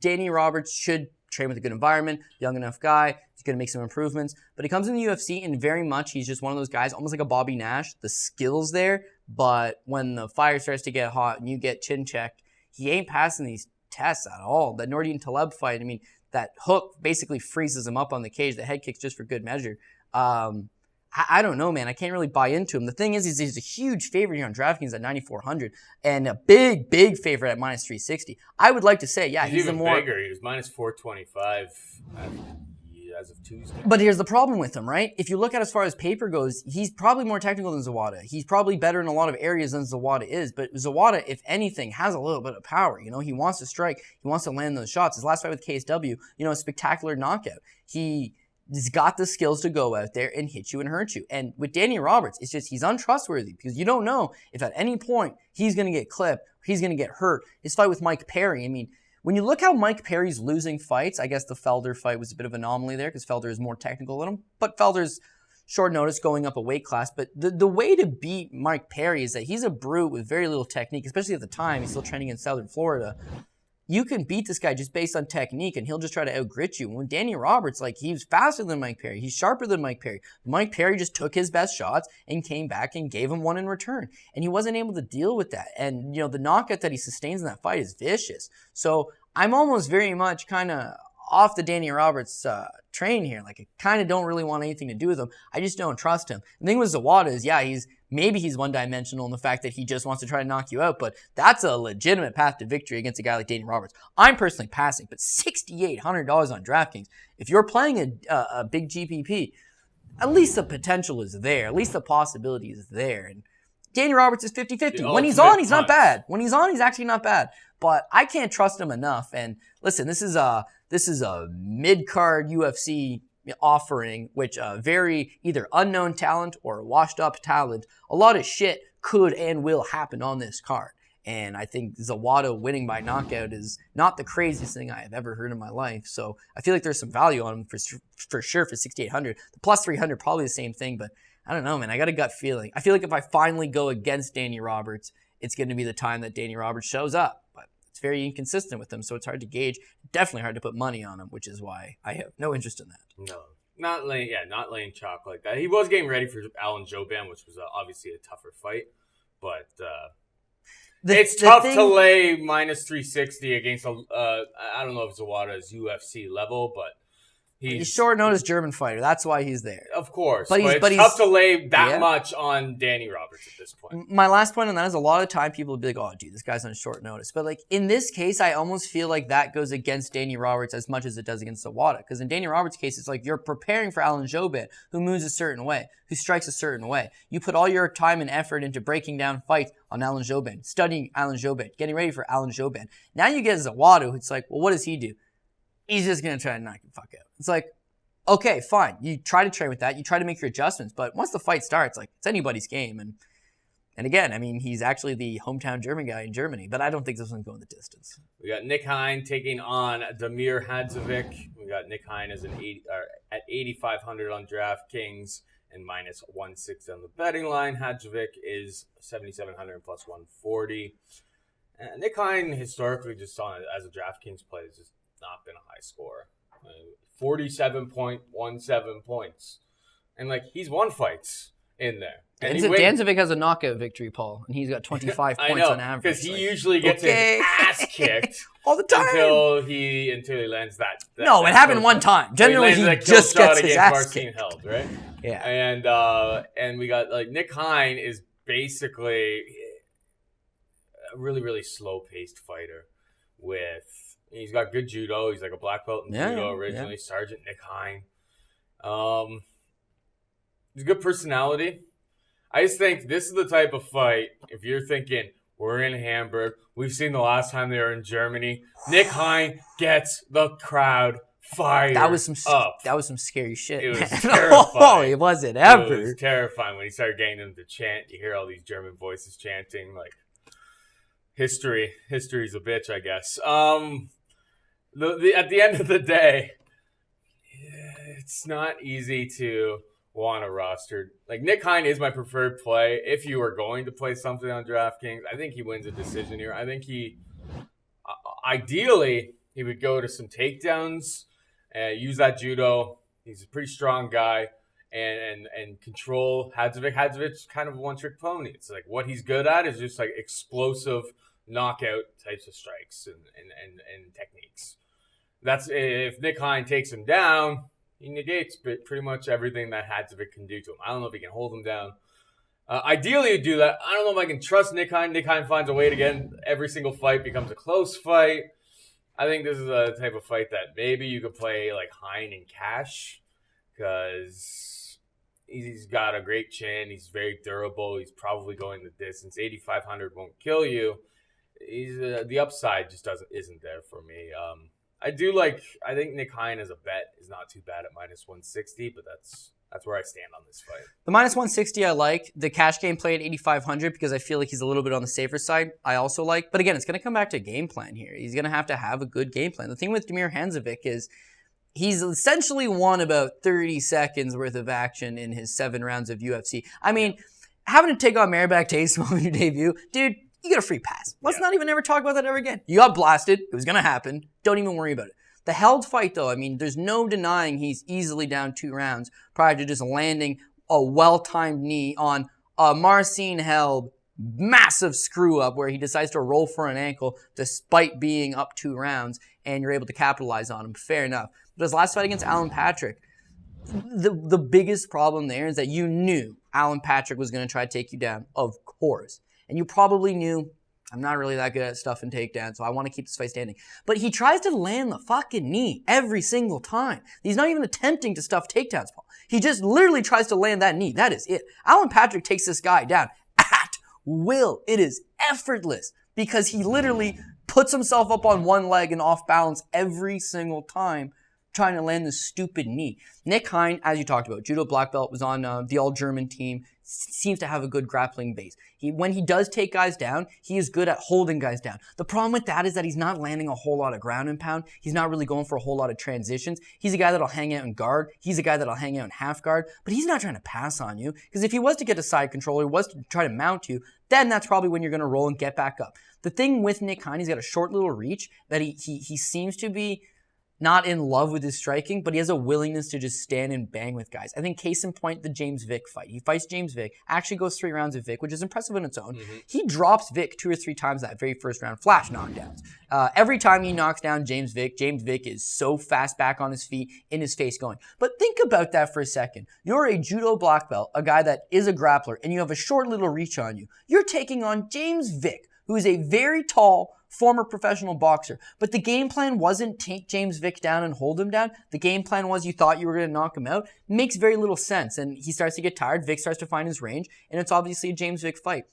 Danny Roberts should train with a good environment, young enough guy, he's going to make some improvements. But he comes in the UFC and very much he's just one of those guys, almost like a Bobby Nash. The skill's there, but when the fire starts to get hot and you get chin checked, he ain't passing these tests at all. That Nordine Taleb fight, I mean, that hook basically freezes him up on the cage. The head kick's just for good measure. I don't know, man. I can't really buy into him. The thing is, he's a huge favorite here on DraftKings at 9,400 and a big, big favorite at minus 360. I would like to say, yeah, he's even the more bigger. He was minus 425 as of Tuesday. But here's the problem with him, right? If you look at as far as paper goes, he's probably more technical than Zawada. He's probably better in a lot of areas than Zawada is. But Zawada, if anything, has a little bit of power. He wants to strike. He wants to land those shots. His last fight with KSW, a spectacular knockout. He's got the skills to go out there and hit you and hurt you. And with Danny Roberts, it's just he's untrustworthy because you don't know if at any point he's going to get clipped, he's going to get hurt. His fight with Mike Perry, I mean, when you look how Mike Perry's losing fights, I guess the Felder fight was a bit of an anomaly there because Felder is more technical than him. But Felder's short notice going up a weight class. But the way to beat Mike Perry is that he's a brute with very little technique, especially at the time. He's still training in Southern Florida. You can beat this guy just based on technique, and he'll just try to outgrit you. When Danny Roberts, he's faster than Mike Perry. He's sharper than Mike Perry. Mike Perry just took his best shots and came back and gave him one in return. And he wasn't able to deal with that. And, the knockout that he sustains in that fight is vicious. So I'm almost very much kind of off the Danny Roberts train here. I kind of don't really want anything to do with him. I just don't trust him. The thing with Zawada is, maybe he's one-dimensional in the fact that he just wants to try to knock you out, but that's a legitimate path to victory against a guy like Danny Roberts. I'm personally passing, but $6,800 on DraftKings. If you're playing a big GPP, at least the potential is there. At least the possibility is there. And Danny Roberts is 50-50. When he's on, he's not bad. When he's on, he's actually not bad. But I can't trust him enough. And listen, this is a mid-card UFC offering, which very either unknown talent or washed up talent. A lot of shit could and will happen on this card. And I think Zawada winning by knockout is not the craziest thing I have ever heard in my life. So I feel like there's some value on him for sure for 6,800. The plus 300, probably the same thing, but I don't know, man. I got a gut feeling. I feel like if I finally go against Danny Roberts, it's going to be the time that Danny Roberts shows up. But it's very inconsistent with him, so it's hard to gauge. Definitely hard to put money on him, which is why I have no interest in that. No. Not laying chalk like that. He was getting ready for Alan Jouban, which was obviously a tougher fight. But it's tough to lay minus 360 against I don't know if Zawada is UFC level, but He's a short notice German fighter. That's why he's there. Of course. But it's tough to lay that much on Danny Roberts at this point. My last point on that is a lot of time people will be like, oh, dude, this guy's on short notice. But like in this case, I almost feel like that goes against Danny Roberts as much as it does against Zawada. Because in Danny Roberts' case, it's like you're preparing for Alan Jouban, who moves a certain way, who strikes a certain way. You put all your time and effort into breaking down fights on Alan Jouban, studying Alan Jouban, getting ready for Alan Jouban. Now you get Zawada, it's like, well, what does he do? He's just going to try to knock the fuck out. It's like, okay, fine. You try to train with that. You try to make your adjustments. But once the fight starts, like, it's anybody's game. And again, I mean, he's actually the hometown German guy in Germany. But I don't think this one's going the distance. We got Nick Hein taking on Damir Hadzovic. We got Nick Hein as at 8,500 on DraftKings and minus 160 on the betting line. Hadzovic is 7,700 plus 140. And Nick Hein historically just as a DraftKings play has just not been a high scorer. 47.17 points. And, like, he's won fights in there. And Danzovic has a knockout victory, Paul, and he's got 25 points on average. Because he usually gets his ass kicked all the time until he lands that. No, it happened one time. Generally, he just gets his ass kicked. Held, right? Yeah. And we got, like, Nick Hein is basically a really, really slow-paced fighter he's got good judo. He's like a black belt in judo originally. Yeah. Sergeant Nick Hein. He's a good personality. I just think this is the type of fight, if you're thinking, we're in Hamburg, we've seen the last time they were in Germany, Nick Hein gets the crowd fired That was some scary shit. It was terrifying. Oh, it wasn't ever. It was terrifying when he started getting them to chant. You hear all these German voices chanting, like, history's a bitch, I guess. At the end of the day, it's not easy to want a roster. Like, Nick Hein is my preferred play. If you are going to play something on DraftKings, I think he wins a decision here. I think ideally, he would go to some takedowns, use that judo. He's a pretty strong guy, and control Hadzovic. Hadzovic's kind of a one-trick pony. It's like what he's good at is just like explosive knockout types of strikes and techniques. That's if Nick Hein takes him down, he negates pretty much everything that Hadzovic can do to him. I don't know if he can hold him down. Ideally, he'd do that. I don't know if I can trust Nick Hein. Nick Hein finds a way to get every single fight becomes a close fight. I think this is a type of fight that maybe you could play like Hein in cash because he's got a great chin. He's very durable. He's probably going the distance. 8,500 won't kill you. The upside just isn't there for me. I think Nick Hein as a bet is not too bad at minus 160, but that's where I stand on this fight. The minus 160 I like. The cash game play at 8,500 because I feel like he's a little bit on the safer side. I also like, but again, it's going to come back to game plan here. He's going to have a good game plan. The thing with Damir Hadzovic is he's essentially won about 30 seconds worth of action in his 7 rounds of UFC. I mean, having to take on Maribek Taysom on your debut, dude, you get a free pass. Let's not even ever talk about that ever again. You got blasted. It was going to happen. Don't even worry about it. The held fight, though, I mean, there's no denying he's easily down 2 rounds prior to just landing a well-timed knee on a Marcin held massive screw-up where he decides to roll for an ankle despite being up 2 rounds, and you're able to capitalize on him. Fair enough. But his last fight against Alan Patrick, the biggest problem there is that you knew Alan Patrick was going to try to take you down, of course. And you probably knew, I'm not really that good at stuff and takedowns, so I want to keep this fight standing. But he tries to land the fucking knee every single time. He's not even attempting to stuff takedowns, Paul. He just literally tries to land that knee. That is it. Alan Patrick takes this guy down at will. It is effortless because he literally puts himself up on one leg and off balance every single time trying to land this stupid knee. Nick Hein, as you talked about, judo black belt, was on the all-German team, seems to have a good grappling base. When he does take guys down, he is good at holding guys down. The problem with that is that he's not landing a whole lot of ground and pound. He's not really going for a whole lot of transitions. He's a guy that'll hang out in guard. He's a guy that'll hang out in half guard, but he's not trying to pass on you, because if he was to get a side control or was to try to mount you, then that's probably when you're going to roll and get back up. The thing with Nick Hein, he's got a short little reach that he seems to be not in love with his striking, but he has a willingness to just stand and bang with guys. I think case in point, the James Vick fight. He fights James Vick, actually goes 3 rounds with Vick, which is impressive on its own. He drops Vick 2 or 3 times that very first round, flash knockdowns. Every time he knocks down James Vick is so fast back on his feet, in his face going. But think about that for a second. You're a judo black belt, a guy that is a grappler, and you have a short little reach on you. You're taking on James Vick, who is a very tall, former professional boxer. But the game plan wasn't take James Vick down and hold him down. The game plan was you thought you were going to knock him out. Makes very little sense. And he starts to get tired. Vick starts to find his range. And it's obviously a James Vick fight.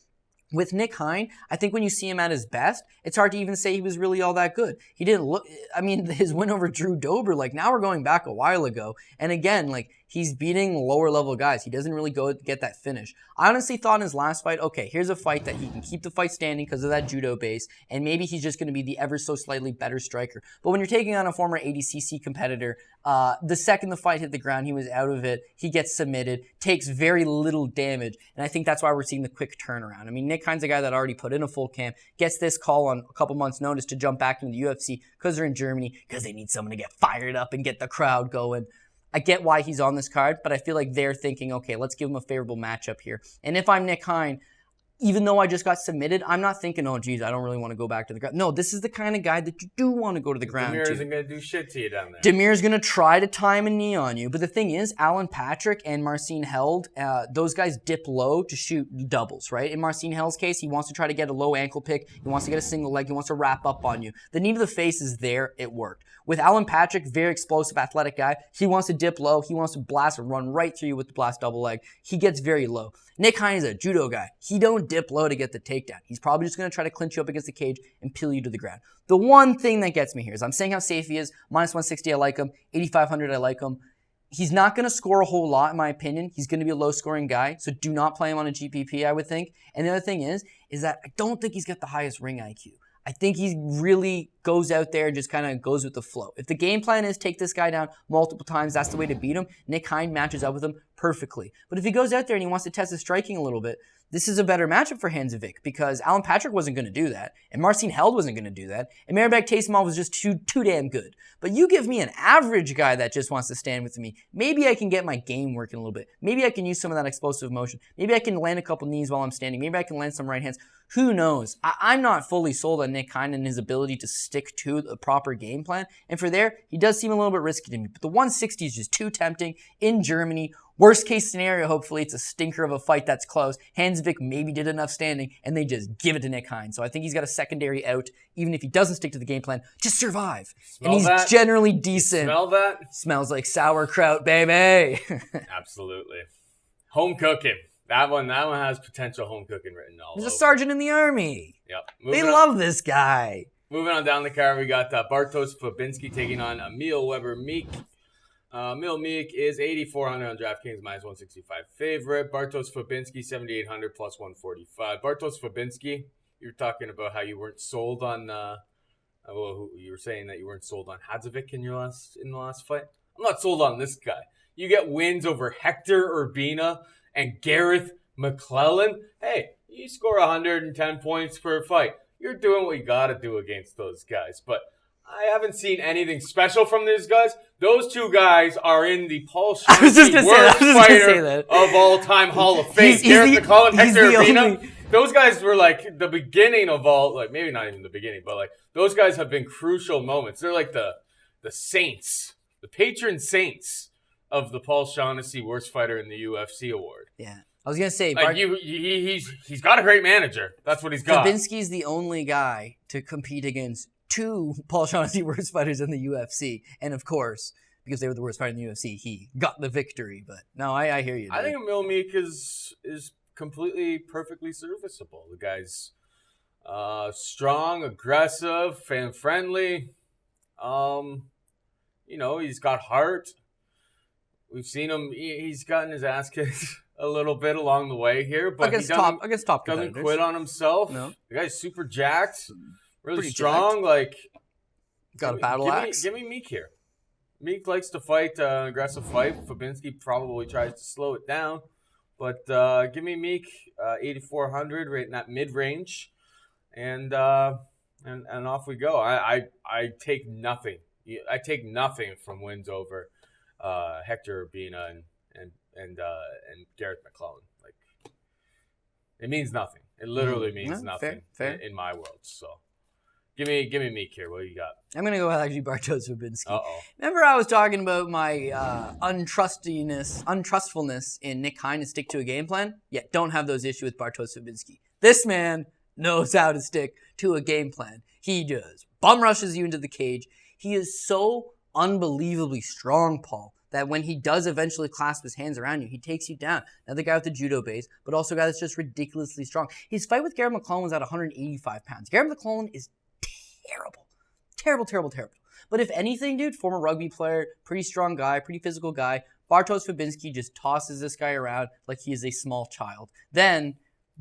With Nick Hein, I think when you see him at his best, it's hard to even say he was really all that good. He didn't look, I mean, his win over Drew Dober, like now we're going back a while ago. And again, like he's beating lower level guys. He doesn't really go get that finish. I honestly thought in his last fight, okay, here's a fight that he can keep the fight standing because of that judo base. And maybe he's just going to be the ever so slightly better striker. But when you're taking on a former ADCC competitor, the second the fight hit the ground, he was out of it. He gets submitted, takes very little damage. And I think that's why we're seeing the quick turnaround. I mean, Nick Hein's a guy that already put in a full camp, gets this call on a couple months' notice to jump back into the UFC because they're in Germany, because they need someone to get fired up and get the crowd going. I get why he's on this card, but I feel like they're thinking, okay, let's give him a favorable matchup here. And if I'm Nick Hein, even though I just got submitted, I'm not thinking, oh, geez, I don't really want to go back to the ground. No, this is the kind of guy that you do want to go to the ground Demir to. isn't going to do shit to you down there. Demir's going to try to time a knee on you. But the thing is, Alan Patrick and Marcin Held, those guys dip low to shoot doubles, right? In Marcin Held's case, he wants to try to get a low ankle pick. He wants to get a single leg. He wants to wrap up on you. The knee to the face is there. It worked. With Alan Patrick, very explosive, athletic guy, he wants to dip low. He wants to blast and run right through you with the blast double leg. He gets very low. Nick Hein is a judo guy. He don't dip low to get the takedown. He's probably just going to try to clinch you up against the cage and peel you to the ground. The one thing that gets me here is I'm saying how safe he is. Minus 160, I like him. 8,500, I like him. He's not going to score a whole lot, in my opinion. He's going to be a low-scoring guy, so do not play him on a GPP, I would think. And the other thing is that I don't think he's got the highest ring IQ. I think he really goes out there and just kind of goes with the flow. If the game plan is take this guy down multiple times, that's the way to beat him. Nick Hein matches up with him perfectly. But if he goes out there and he wants to test his striking a little bit, this is a better matchup for Hadzovic because Alan Patrick wasn't going to do that, and Marcin Held wasn't going to do that, and Miranda Taysimov was just too damn good. But you give me an average guy that just wants to stand with me, maybe I can get my game working a little bit. Maybe I can use some of that explosive motion. Maybe I can land a couple knees while I'm standing. Maybe I can land some right hands. Who knows? I'm not fully sold on Nick Hein and his ability to stick to the proper game plan. And for there, he does seem a little bit risky to me. But the 160 is just too tempting in Germany. Worst case scenario, hopefully, it's a stinker of a fight that's close. Hadzovic maybe did enough standing, and they just give it to Nick Hein. So I think he's got a secondary out, even if he doesn't stick to the game plan. Just survive. Smell and he's that? generally decent. Smell that? Smells like sauerkraut, baby. Absolutely. Home cooking. That one has potential home cooking written all He's over. a sergeant in the army. Yep. They love this guy. Moving on down the card, we got Bartosz Fabinski taking on Emil Weber Meek. Emil Meek is 8,400 on DraftKings, minus 165 favorite. Bartosz Fabinski, 7,800 plus 145. Bartosz Fabinski, you were talking about how you weren't sold on, you were saying that you weren't sold on Hadzovic in the last fight. I'm not sold on this guy. You get wins over Hector Urbina and Gareth McClellan. Hey, you score 110 points per fight. You're doing what you got to do against those guys. But I haven't seen anything special from these guys. Those two guys are in the Paul Shaughnessy worst fighter of all time Hall of Fame. Gareth McClellan, Hector Urbina. Those guys were like the beginning of all, like maybe not even the beginning, but like those guys have been crucial moments. They're like the saints, the patron saints of the Paul Shaughnessy Worst Fighter in the UFC award. Yeah. I was going to say... Like he's got a great manager. That's what he's got. Fabinski's the only guy to compete against two Paul Shaughnessy Worst Fighters in the UFC. And of course, because they were the worst fighter in the UFC, he got the victory. But no, I hear you. Dude. I think Emil Meek is completely, perfectly serviceable. The guy's strong, aggressive, fan-friendly. He's got heart. We've seen him. He's gotten his ass kicked a little bit along the way here, but against top doesn't quit on himself. No. The guy's super jacked, really Pretty strong. jacked. Like, got a battle axe. Give me Meek here. Meek likes to fight an aggressive fight. Fabinski probably tries to slow it down, but give me Meek 8,400 right in that mid range, and off we go. I take nothing I take nothing from wins over Hector Urbina and Gareth McClellan. Like, it means nothing. It literally means nothing fair. In my world. So, give me Meek here. What do you got? I'm gonna go with actually Bartosz Fabinski. Uh-oh. Remember I was talking about my untrustfulness in Nick Hein to stick to a game plan? Yeah, don't have those issues with Bartosz Fabinski. This man knows how to stick to a game plan. He does. Bum rushes you into the cage. He is so unbelievably strong, Paul, that when he does eventually clasp his hands around you, he takes you down. Another guy with the judo base, but also a guy that's just ridiculously strong. His fight with Gareth McClellan was at 185 pounds. Gareth McClellan is terrible. Terrible. But if anything, dude, former rugby player, pretty strong guy, pretty physical guy, Bartosz Fabinski just tosses this guy around like he is a small child. Then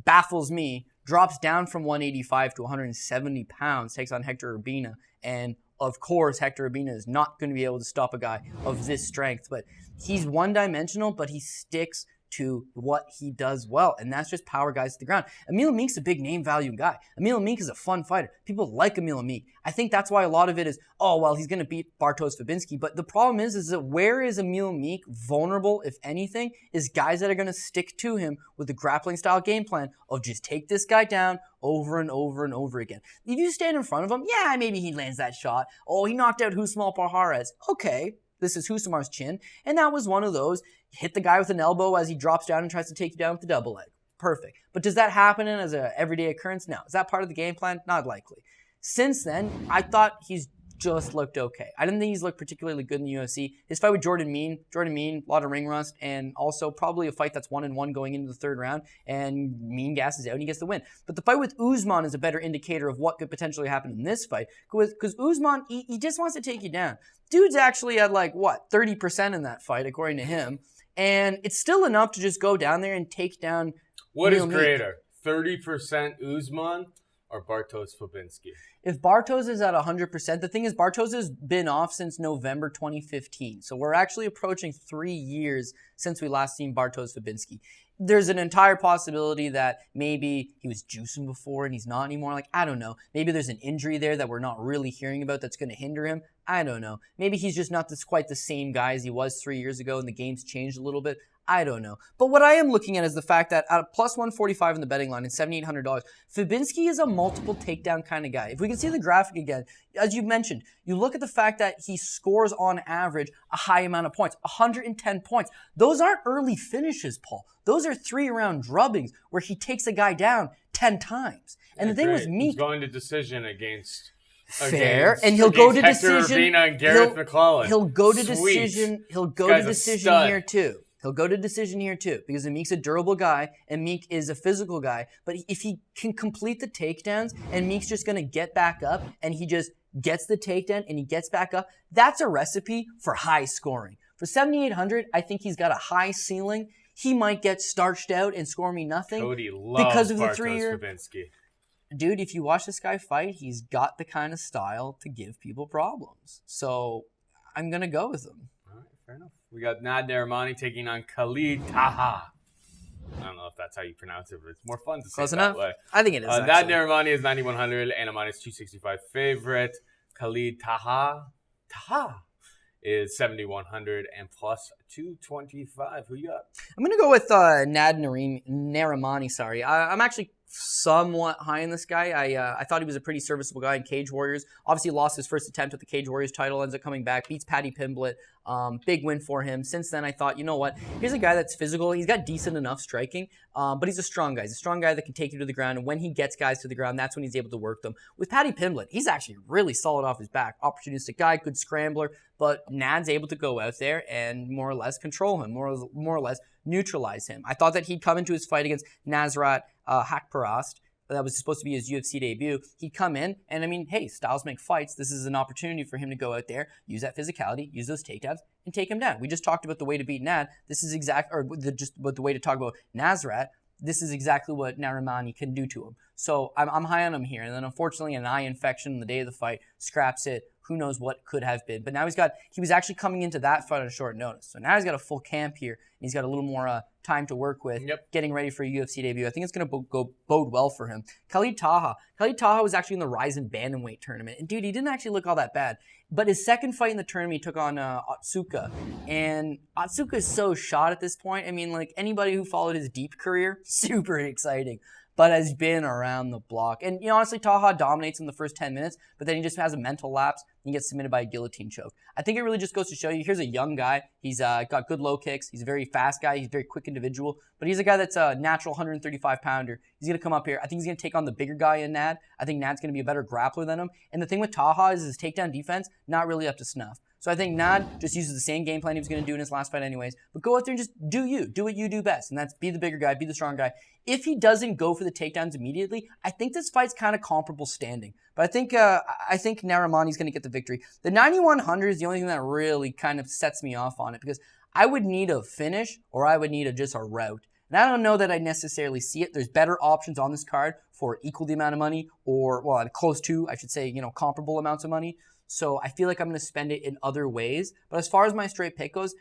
baffles me, drops down from 185 to 170 pounds, takes on Hector Urbina, and of course, Hector Urbina is not going to be able to stop a guy of this strength, but he's one-dimensional, but he sticks to what he does well, and that's just power guys to the ground. Emil Meek's a big name value guy. Emil Meek is a fun fighter. People like Emil Meek. I think that's why a lot of it is, oh, well, he's going to beat Bartosz Fabinski, but the problem is that where is Emil Meek vulnerable, if anything, is guys that are going to stick to him with the grappling style game plan of just take this guy down over and over and over again. If you stand in front of him, yeah, maybe he lands that shot. Oh, he knocked out Haqparast. Okay, this is Husamar's chin, and that was one of those. Hit the guy with an elbow as he drops down and tries to take you down with the double leg. Perfect. But does that happen as an everyday occurrence? No. Is that part of the game plan? Not likely. Since then, I thought he's just looked okay. I didn't think he's looked particularly good in the UFC. His fight with Jordan Mein, a lot of ring rust, and also probably a fight that's 1-1 going into the third round, and Mein gasses out and he gets the win. But the fight with Usman is a better indicator of what could potentially happen in this fight, because Usman, he just wants to take you down. Dude's actually at 30% in that fight, according to him, and it's still enough to just go down there and take down What is greater, 30% Usman or Bartosz Fabinski? If Bartosz is at 100%, the thing is Bartosz has been off since November 2015. So we're actually approaching 3 years since we last seen Bartosz Fabinski. There's an entire possibility that maybe he was juicing before and he's not anymore. I don't know. Maybe there's an injury there that we're not really hearing about that's going to hinder him. I don't know. Maybe he's just not quite the same guy as he was 3 years ago and the game's changed a little bit. I don't know. But what I am looking at is the fact that at a plus 145 in the betting line and $7,800, Fabinski is a multiple takedown kind of guy. If we can see the graphic again, as you mentioned, you look at the fact that he scores on average a high amount of points, 110 points. Those aren't early finishes, Paul. Those are 3-round drubbings where he takes a guy down 10 times. And the thing with Meek, he's going to decision against fair, and he'll go to Hector decision. Urbina and Gareth McClellan. He'll go to Sweet. decision. He'll go to decision here too. Because Meek's a durable guy and Meek is a physical guy. But if he can complete the takedowns and Meek's just going to get back up and he just gets the takedown and he gets back up, that's a recipe for high scoring. For 7,800, I think he's got a high ceiling. He might get starched out and score me nothing. Cody loves because of the Bartosz 3-year. Fabinski. Dude, if you watch this guy fight, he's got the kind of style to give people problems. So I'm going to go with him. All right, fair enough. We got Narimani taking on Khalid Taha. I don't know if that's how you pronounce it, but it's more fun to say Close it enough? that way. I think it is. Narimani is 9,100 and a minus 265 favorite. Khalid Taha is 7,100 and plus 225. Who you got? I'm going to go with Narimani. Sorry. I'm actually somewhat high in this guy. I thought he was a pretty serviceable guy in Cage Warriors. Obviously lost his first attempt at the Cage Warriors title, ends up coming back, beats Paddy Pimblett. Big win for him. Since then, I thought, you know what? Here's a guy that's physical. He's got decent enough striking, but he's a strong guy. He's a strong guy that can take you to the ground, and when he gets guys to the ground, that's when he's able to work them. With Paddy Pimblett, he's actually really solid off his back. Opportunistic guy, good scrambler, but Nad's able to go out there and more or less control him, more or less neutralize him. I thought that he'd come into his fight against Nasrat Haqparast. That was supposed to be his UFC debut. He'd come in, and I mean, hey, styles make fights. This is an opportunity for him to go out there, use that physicality, use those takedowns, and take him down. We just talked about the way to beat Nad. This is the way to talk about Nasrat. This is exactly what Narimani can do to him. So I'm high on him here. And then unfortunately, an eye infection on the day of the fight scraps it. Who knows what could have been. But now he was actually coming into that fight on short notice. So now he's got a full camp here. And he's got a little more time to work with, Yep. getting ready for a UFC debut. I think it's going to bode well for him. Khalid Taha was actually in the Ryzen Bantamweight tournament. And dude, he didn't actually look all that bad. But his second fight in the tournament, he took on Otsuka. And Otsuka is so shot at this point. I mean, like, anybody who followed his deep career, super exciting, but has been around the block. And, honestly, Taha dominates in the first 10 minutes, but then he just has a mental lapse and gets submitted by a guillotine choke. I think it really just goes to show you, here's a young guy. He's got good low kicks. He's a very fast guy. He's a very quick individual. But he's a guy that's a natural 135-pounder. He's going to come up here. I think he's going to take on the bigger guy in Nad. I think Nad's going to be a better grappler than him. And the thing with Taha is his takedown defense, not really up to snuff. So I think Nad just uses the same game plan he was going to do in his last fight anyways. But go out there and just do you. Do what you do best. And that's be the bigger guy, be the strong guy. If he doesn't go for the takedowns immediately, I think this fight's kind of comparable standing. But I think Narimani's going to get the victory. The 9100 is the only thing that really kind of sets me off on it because I would need a finish or I would need just a rout. And I don't know that I necessarily see it. There's better options on this card for equal the amount of money or, well, close to, I should say, comparable amounts of money. So I feel like I'm going to spend it in other ways. But as far as my straight pick goes,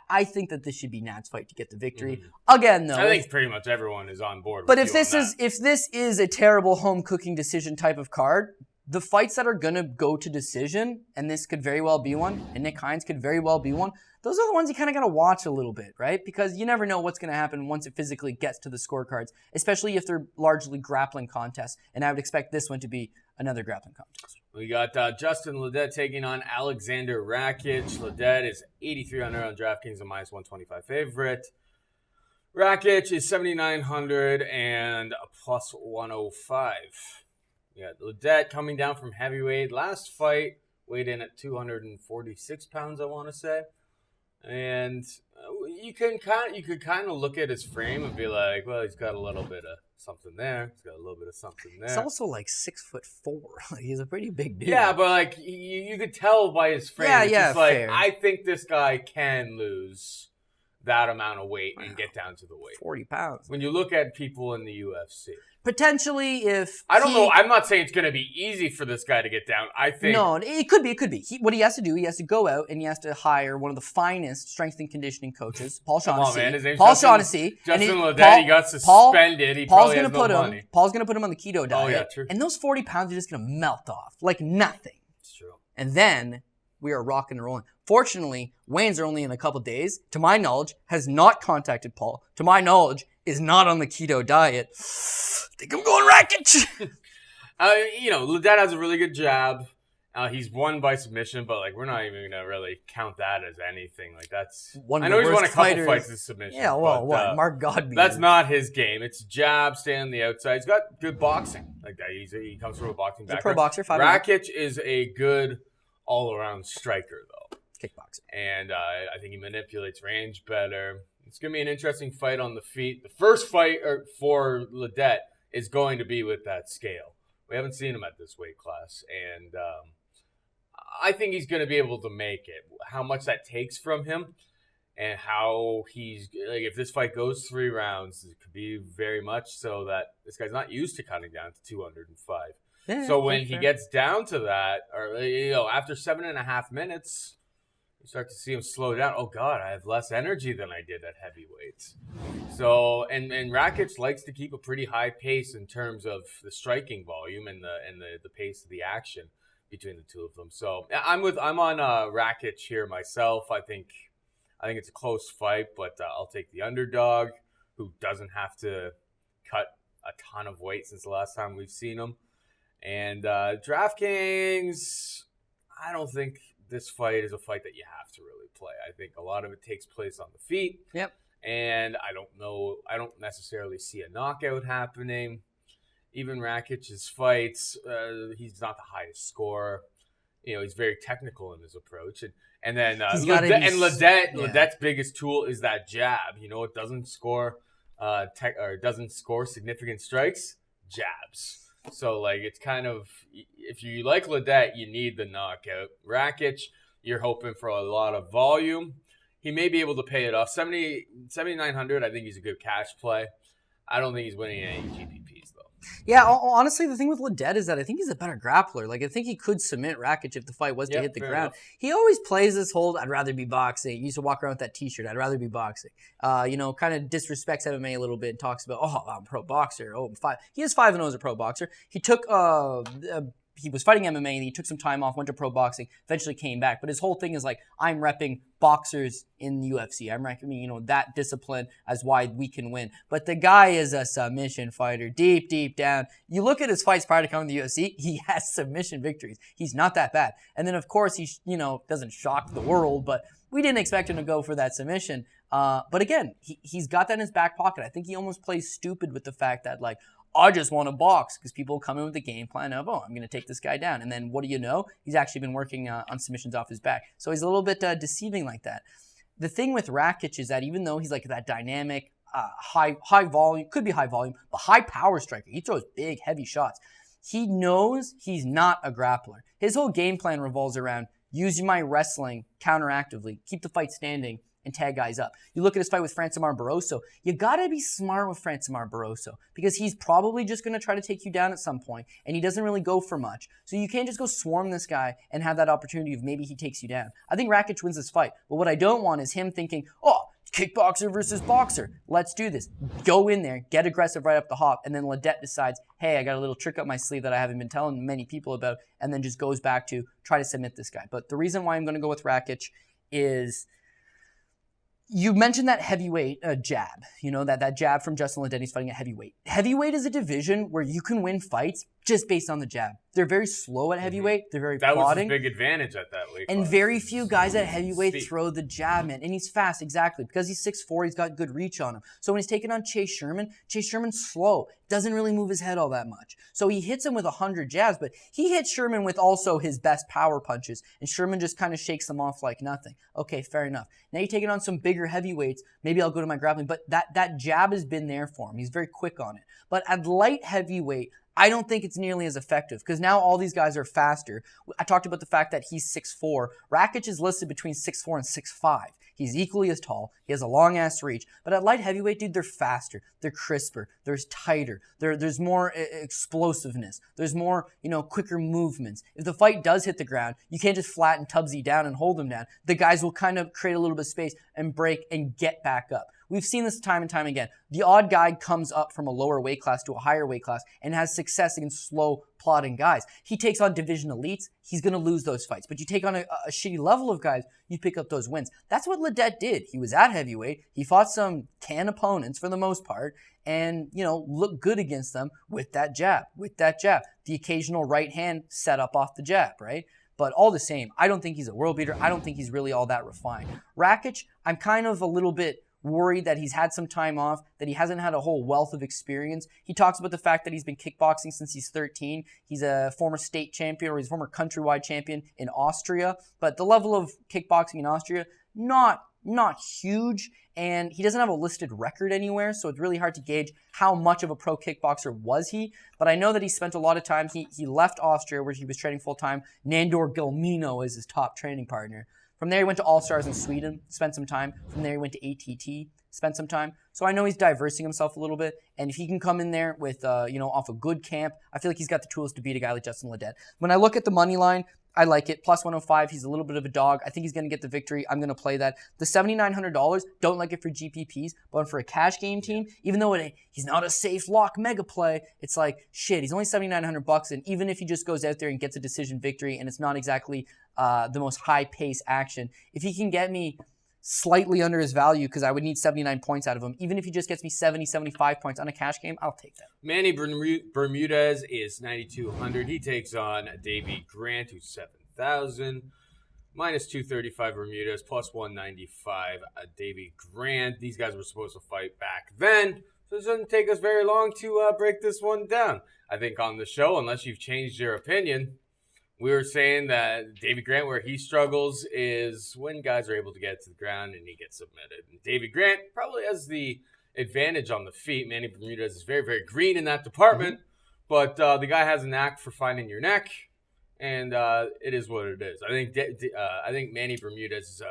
I think that this should be Nat's fight to get the victory. Again, though, I think pretty much everyone is on board. But with if this is a terrible home cooking decision type of card, the fights that are going to go to decision, and this could very well be one, and Nick Hines could very well be one, those are the ones you kind of got to watch a little bit, right? Because you never know what's going to happen once it physically gets to the scorecards, especially if they're largely grappling contests. And I would expect this one to be another grappling contest. We got Justin Ledet taking on Alexander Rakic. Ledet is 8,300 on DraftKings, a minus 125 favorite. Rakic is 7,900 and a plus 105. Yeah, Ledet coming down from heavyweight. Last fight, weighed in at 246 pounds, I want to say. And you could kind of look at his frame and be like, well, he's got a little bit of something there. He's got a little bit of something there. He's also like 6'4". Like, he's a pretty big dude. Yeah, but like you could tell by his frame. Yeah, it's yeah, just like, fair. I think this guy can lose that amount of weight and get down to the weight. 40 pounds. When you look at people in the UFC. Potentially, if I don't know. I'm not saying it's going to be easy for this guy to get down. I think... No, it could be. What he has to do, he has to go out and he has to hire one of the finest strength and conditioning coaches, Paul Shaughnessy. Come on, man. His name's Shaughnessy. Justin Ledet, he got suspended. He probably has no money. Paul's going to put him on the keto diet. Oh, yeah, true. And those 40 pounds are just going to melt off like nothing. It's true. And then we are rocking and rolling. Fortunately, Wayne's are only in a couple days. To my knowledge, has not contacted Paul. To my knowledge, is not on the keto diet. I think I'm going Rakic. Ledet has a really good jab. He's won by submission, but like we're not even gonna really count that as anything. Like that's I know he's won a couple fights as submission. Yeah, well, what? Mark Godby. That's not his game. It's jab, stay on the outside. He's got good boxing. Like that, he comes from a boxing background. He's a pro boxer. Rakic is a good all-around striker, though. Kickboxer. And I think he manipulates range better. It's going to be an interesting fight on the feet. The first fight for Ledet is going to be with that scale. We haven't seen him at this weight class. And I think he's going to be able to make it. How much that takes from him and how he's... Like, if this fight goes 3 rounds, it could be very much so that this guy's not used to cutting down to 205. Yeah, so when he gets down to that, or after 7.5 minutes... You start to see him slow down. Oh, God, I have less energy than I did at heavyweights. So, and Rakic likes to keep a pretty high pace in terms of the striking volume and the pace of the action between the two of them. So, I'm on Rakic here myself. I think it's a close fight, but I'll take the underdog who doesn't have to cut a ton of weight since the last time we've seen him. And DraftKings, I don't think this fight is a fight that you have to really play. I think a lot of it takes place on the feet. Yep. And I don't necessarily see a knockout happening. Even Rakic's fights, he's not the highest scorer. He's very technical in his approach. And then Ledet's biggest tool is that jab. It doesn't score doesn't score significant strikes, jabs. So, like, it's kind of, if you like Ledet, you need the knockout. Rakic, you're hoping for a lot of volume. He may be able to pay it off. 7,900, I think he's a good cash play. I don't think he's winning any GPPs, though. Yeah, honestly, the thing with Ledet is that I think he's a better grappler. Like, I think he could submit Rakic if the fight was to hit the ground. Enough. He always plays this whole, I'd rather be boxing. He used to walk around with that t-shirt, I'd rather be boxing. Kind of disrespects MMA a little bit and talks about, oh, I'm a pro boxer. Oh, I'm 5. He is 5-0 as a pro boxer. He took he was fighting MMA and he took some time off, went to pro boxing, eventually came back. But his whole thing is like, I'm repping boxers in the UFC. I'm repping, that discipline as why we can win. But the guy is a submission fighter, deep down. You look at his fights prior to coming to the UFC, he has submission victories. He's not that bad. And then, of course, he, doesn't shock the world, but we didn't expect him to go for that submission. But again, he's got that in his back pocket. I think he almost plays stupid with the fact that, like, I just want to box, because people come in with the game plan of, I'm going to take this guy down. And then what do you know? He's actually been working on submissions off his back. So he's a little bit deceiving like that. The thing with Rakic is that even though he's like that dynamic, high volume, could be high volume, but high power striker, he throws big, heavy shots. He knows he's not a grappler. His whole game plan revolves around using my wrestling counteractively, keep the fight standing, and tag guys up. You look at his fight with Francimar Barroso, you gotta be smart with Francimar Barroso because he's probably just gonna try to take you down at some point, and he doesn't really go for much. So you can't just go swarm this guy and have that opportunity of maybe he takes you down. I think Rakic wins this fight, but what I don't want is him thinking, kickboxer versus boxer. Let's do this. Go in there, get aggressive right up the hop, and then Ledet decides, hey, I got a little trick up my sleeve that I haven't been telling many people about, and then just goes back to try to submit this guy. But the reason why I'm gonna go with Rakic is, you mentioned that heavyweight jab, that jab from Justin Ledet. He's fighting at heavyweight. Heavyweight is a division where you can win fights just based on the jab. They're very slow at heavyweight. They're very That plodding. was his big advantage at that weight And class. very few guys at heavyweight Speed. throw the jab, man. And he's fast, exactly. Because he's 6'4", he's got good reach on him. So when he's taking on Chase Sherman's slow. Doesn't really move his head all that much. So he hits him with 100 jabs, but he hits Sherman with also his best power punches. And Sherman just kind of shakes them off like nothing. Okay, fair enough. Now you're taking on some bigger heavyweights. Maybe I'll go to my grappling. But that jab has been there for him. He's very quick on it. But at light heavyweight, I don't think it's nearly as effective because now all these guys are faster. I talked about the fact that he's 6'4". Rakic is listed between 6'4" and 6'5". He's equally as tall. He has a long-ass reach. But at light heavyweight, dude, they're faster. They're crisper. They're tighter. There's more explosiveness. There's more, quicker movements. If the fight does hit the ground, you can't just flatten Tubbsy down and hold him down. The guys will kind of create a little bit of space and break and get back up. We've seen this time and time again. The odd guy comes up from a lower weight class to a higher weight class and has success against slow, plodding guys. He takes on division elites, he's going to lose those fights. But you take on a shitty level of guys, you pick up those wins. That's what Ledet did. He was at heavyweight. He fought some can opponents for the most part and, looked good against them with that jab. The occasional right hand set up off the jab, right? But all the same, I don't think he's a world beater. I don't think he's really all that refined. Rakic, I'm kind of a little bit worried that he's had some time off, that he hasn't had a whole wealth of experience. He talks about the fact that he's been kickboxing since he's 13. He's a former state champion or he's a former countrywide champion in Austria. But the level of kickboxing in Austria, not huge. And he doesn't have a listed record anywhere, so it's really hard to gauge how much of a pro kickboxer was he. But I know that he spent a lot of time, he left Austria where he was training full-time. Nandor Gilmino is his top training partner. From there, he went to All-Stars in Sweden, spent some time. From there, he went to ATT, spent some time. So I know he's diversing himself a little bit. And if he can come in there with, off a good camp, I feel like he's got the tools to beat a guy like Justin Ledet. When I look at the money line, I like it. Plus 105, he's a little bit of a dog. I think he's going to get the victory. I'm going to play that. The $7,900, don't like it for GPPs, but for a cash game team, even though he's not a safe lock mega play, it's like, shit, he's only $7,900, and even if he just goes out there and gets a decision victory, and it's not exactly the most high-pace action, if he can get me slightly under his value, because I would need 79 points out of him, even if he just gets me 70, 75 points on a cash game, I'll take that. Manny Bermudez is 9,200. He takes on Davey Grant, who's 7,000. Minus 235 Bermudez, plus 195 Davey Grant. These guys were supposed to fight back then, so it doesn't take us very long to break this one down. I think on the show, unless you've changed your opinion, we were saying that Davey Grant, where he struggles, is when guys are able to get to the ground and he gets submitted. And Davey Grant probably has the advantage on the feet. Manny Bermudez is very, very green in that department, but the guy has a knack for finding your neck, and it is what it is. I think Manny Bermudez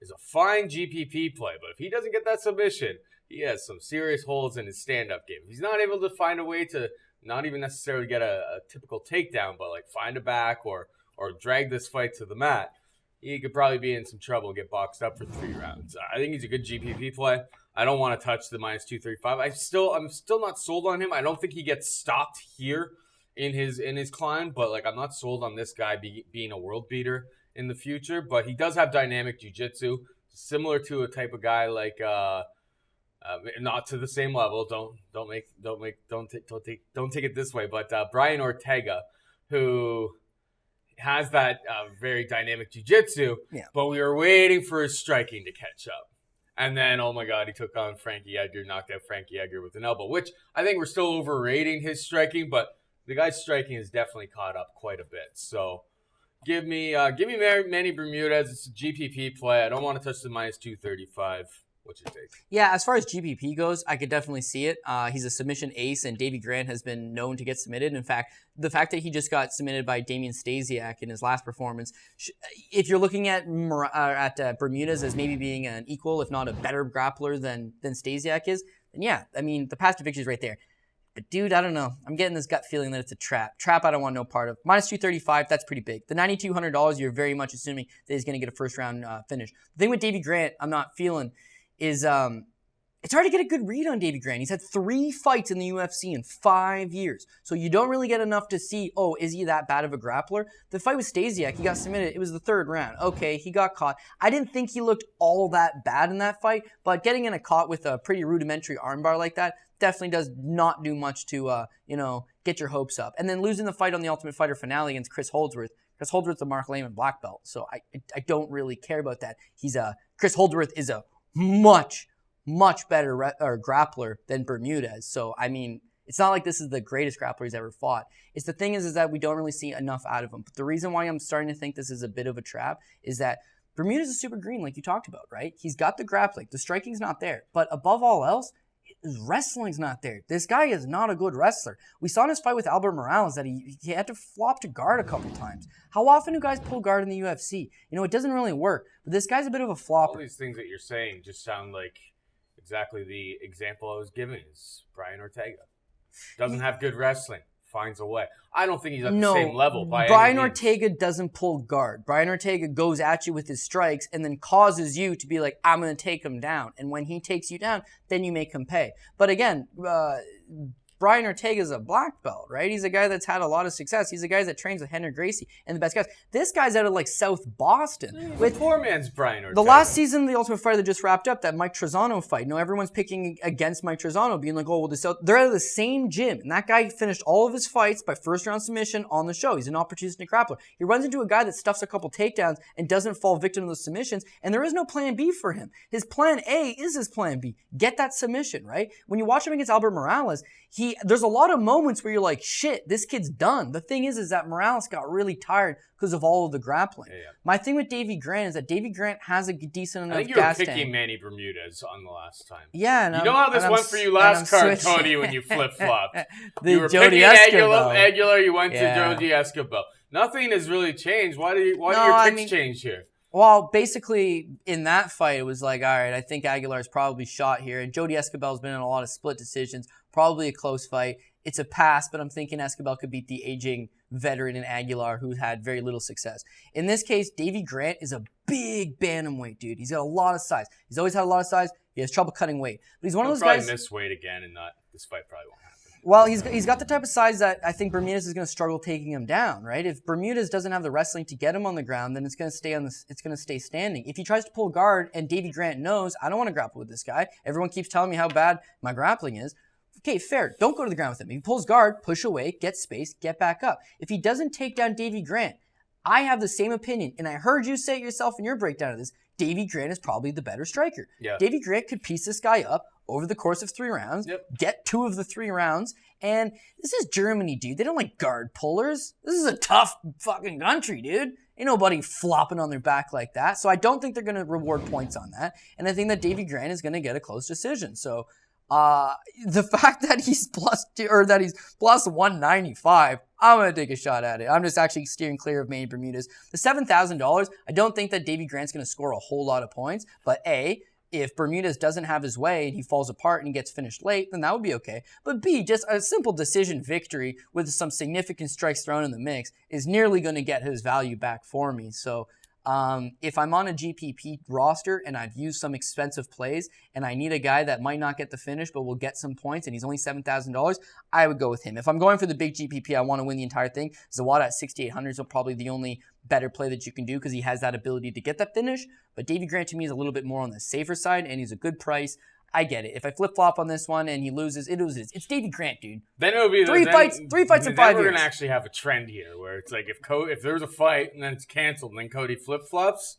is a fine GPP play, but if he doesn't get that submission, he has some serious holes in his stand-up game. If he's not able to find a way to not even necessarily get a typical takedown, but like find a back or drag this fight to the mat, he could probably be in some trouble and get boxed up for 3 rounds. I think he's a good GPP play. I don't want to touch the minus 235. I'm still not sold on him. I don't think he gets stopped here in his climb, but like I'm not sold on this guy being a world beater in the future. But he does have dynamic jiu-jitsu, similar to a type of guy like not to the same level. Don't take it this way. But Brian Ortega, who has that very dynamic jiu-jitsu, but we were waiting for his striking to catch up. And then, oh my God, he took on Frankie Edgar, knocked out Frankie Edgar with an elbow, which I think we're still overrating his striking, but the guy's striking has definitely caught up quite a bit. So give me Manny Bermudez. It's a GPP play. I don't want to touch the minus 235. What's your take? Yeah, as far as GPP goes, I could definitely see it. He's a submission ace, and Davey Grant has been known to get submitted. In fact, the fact that he just got submitted by Damian Stasiak in his last performance, if you're looking at Bermudez as maybe being an equal, if not a better grappler than Stasiak is, then yeah, I mean, the path to victory is right there. But dude, I don't know. I'm getting this gut feeling that it's a trap. Trap I don't want no part of. Minus 235, that's pretty big. The $9,200, you're very much assuming that he's going to get a first round finish. The thing with Davey Grant, I'm not feeling is it's hard to get a good read on Davey Grant. He's had 3 fights in the UFC in 5 years. So you don't really get enough to see, oh, is he that bad of a grappler? The fight with Stasiak, he got submitted. It was the 3rd round. Okay, he got caught. I didn't think he looked all that bad in that fight, but getting in a caught with a pretty rudimentary armbar like that definitely does not do much to, get your hopes up. And then losing the fight on the Ultimate Fighter finale against Chris Holdsworth. Chris Holdsworth's a Mark Lehman black belt, so I don't really care about that. Chris Holdsworth is a much better grappler than Bermudez. So, I mean, it's not like this is the greatest grappler he's ever fought. It's the thing is that we don't really see enough out of him. But the reason why I'm starting to think this is a bit of a trap is that Bermudez is super green, like you talked about, right? He's got the grappling. The striking's not there. But above all else, his wrestling's not there. This guy is not a good wrestler. We saw in his fight with Albert Morales that he had to flop to guard a couple times. How often do guys pull guard in the UFC? It doesn't really work. But this guy's a bit of a flopper. All these things that you're saying just sound like exactly the example I was giving is Brian Ortega. Doesn't have good wrestling. Finds a way. I don't think he's at the same level by Brian any means. Ortega doesn't pull guard. Brian Ortega goes at you with his strikes and then causes you to be like, I'm going to take him down. And when he takes you down, then you make him pay. But again, Brian Ortega is a black belt, right? He's a guy that's had a lot of success. He's a guy that trains with Henry Gracie and the best guys. This guy's out of like South Boston. With poor man's Brian Ortega. The last season of the Ultimate Fighter that just wrapped up, that Mike Trezano fight. Everyone's picking against Mike Trezano, being like, oh, well, they're out of the same gym. And that guy finished all of his fights by first round submission on the show. He's an opportunistic grappler. He runs into a guy that stuffs a couple takedowns and doesn't fall victim to the submissions, and there is no plan B for him. His plan A is his plan B. Get that submission, right? When you watch him against Albert Morales, there's a lot of moments where you're like, shit, this kid's done. The thing is that Morales got really tired because of all of the grappling. Yeah. My thing with Davey Grant is that Davey Grant has a decent enough gas tank. I think you were picking Manny Bermudez on the last time. Yeah. You know how this went for you last card, Tony, when you flip-flopped. You were Jody picking Escobar. Aguilar, you went to Jody Escobar. Nothing has really changed. Why do your picks change here? Well, basically, in that fight, it was like, all right, I think Aguilar's probably shot here. And Jody Escobar's been in a lot of split decisions. Probably a close fight. It's a pass, but I'm thinking Escobar could beat the aging veteran in Aguilar who had very little success. In this case, Davey Grant is a big bantamweight, dude. He's got a lot of size. He's always had a lot of size. He has trouble cutting weight. But he's one of those guys... He'll probably miss weight again, and this fight probably won't happen. Well, he's got the type of size that I think Bermudez is going to struggle taking him down, right? If Bermudez doesn't have the wrestling to get him on the ground, then it's going to stay standing. If he tries to pull guard and Davey Grant knows, I don't want to grapple with this guy. Everyone keeps telling me how bad my grappling is. Okay, fair. Don't go to the ground with him. If he pulls guard, push away, get space, get back up. If he doesn't take down Davey Grant, I have the same opinion, and I heard you say it yourself in your breakdown of this. Davey Grant is probably the better striker. Yeah. Davey Grant could piece this guy up over the course of 3 rounds, get 2 of the 3 rounds, and this is Germany, dude. They don't like guard pullers. This is a tough fucking country, dude. Ain't nobody flopping on their back like that. So I don't think they're going to reward points on that, and I think that Davey Grant is going to get a close decision. So the fact that he's plus 195, I'm going to take a shot at it. I'm just actually steering clear of Manny Bermudez. The $7,000, I don't think that Davey Grant's going to score a whole lot of points, but A, if Bermudez doesn't have his way and he falls apart and he gets finished late, then that would be okay. But B, just a simple decision victory with some significant strikes thrown in the mix is nearly going to get his value back for me. So if I'm on a GPP roster and I've used some expensive plays and I need a guy that might not get the finish but will get some points and he's only $7,000, I would go with him. If I'm going for the big GPP, I want to win the entire thing. Zawada at 6,800 is probably the only better play that you can do because he has that ability to get that finish. But Davey Grant to me is a little bit more on the safer side and he's a good price. I get it. If I flip-flop on this one and he loses, it loses. It's Davey Grant, dude. Then it'll be three fights in 5 years. Then we're gonna actually have a trend here where it's like if there's a fight and then it's canceled and then Cody flip-flops,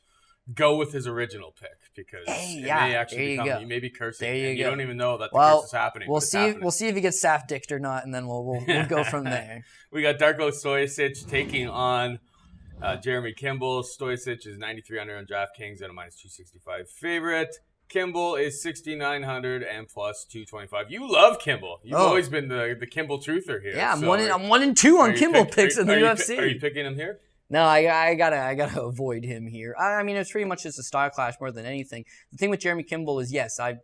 go with his original pick because it may actually become you may be cursing. You don't even know that the curse is happening. We'll see if he gets Saftic or not, and then we'll go from there. We got Darko Stoisic taking on Jeremy Kimball. Stoisic is 9,300 on DraftKings and a -265 favorite. Kimball is 6,900 and plus 225. You love Kimball. You've always been the Kimball truther here. Yeah, I'm 1 and 2 on Kimball picks in the UFC. Are you picking him here? No, I gotta avoid him here. I mean, it's pretty much just a style clash more than anything. The thing with Jeremy Kimball is, yes, I've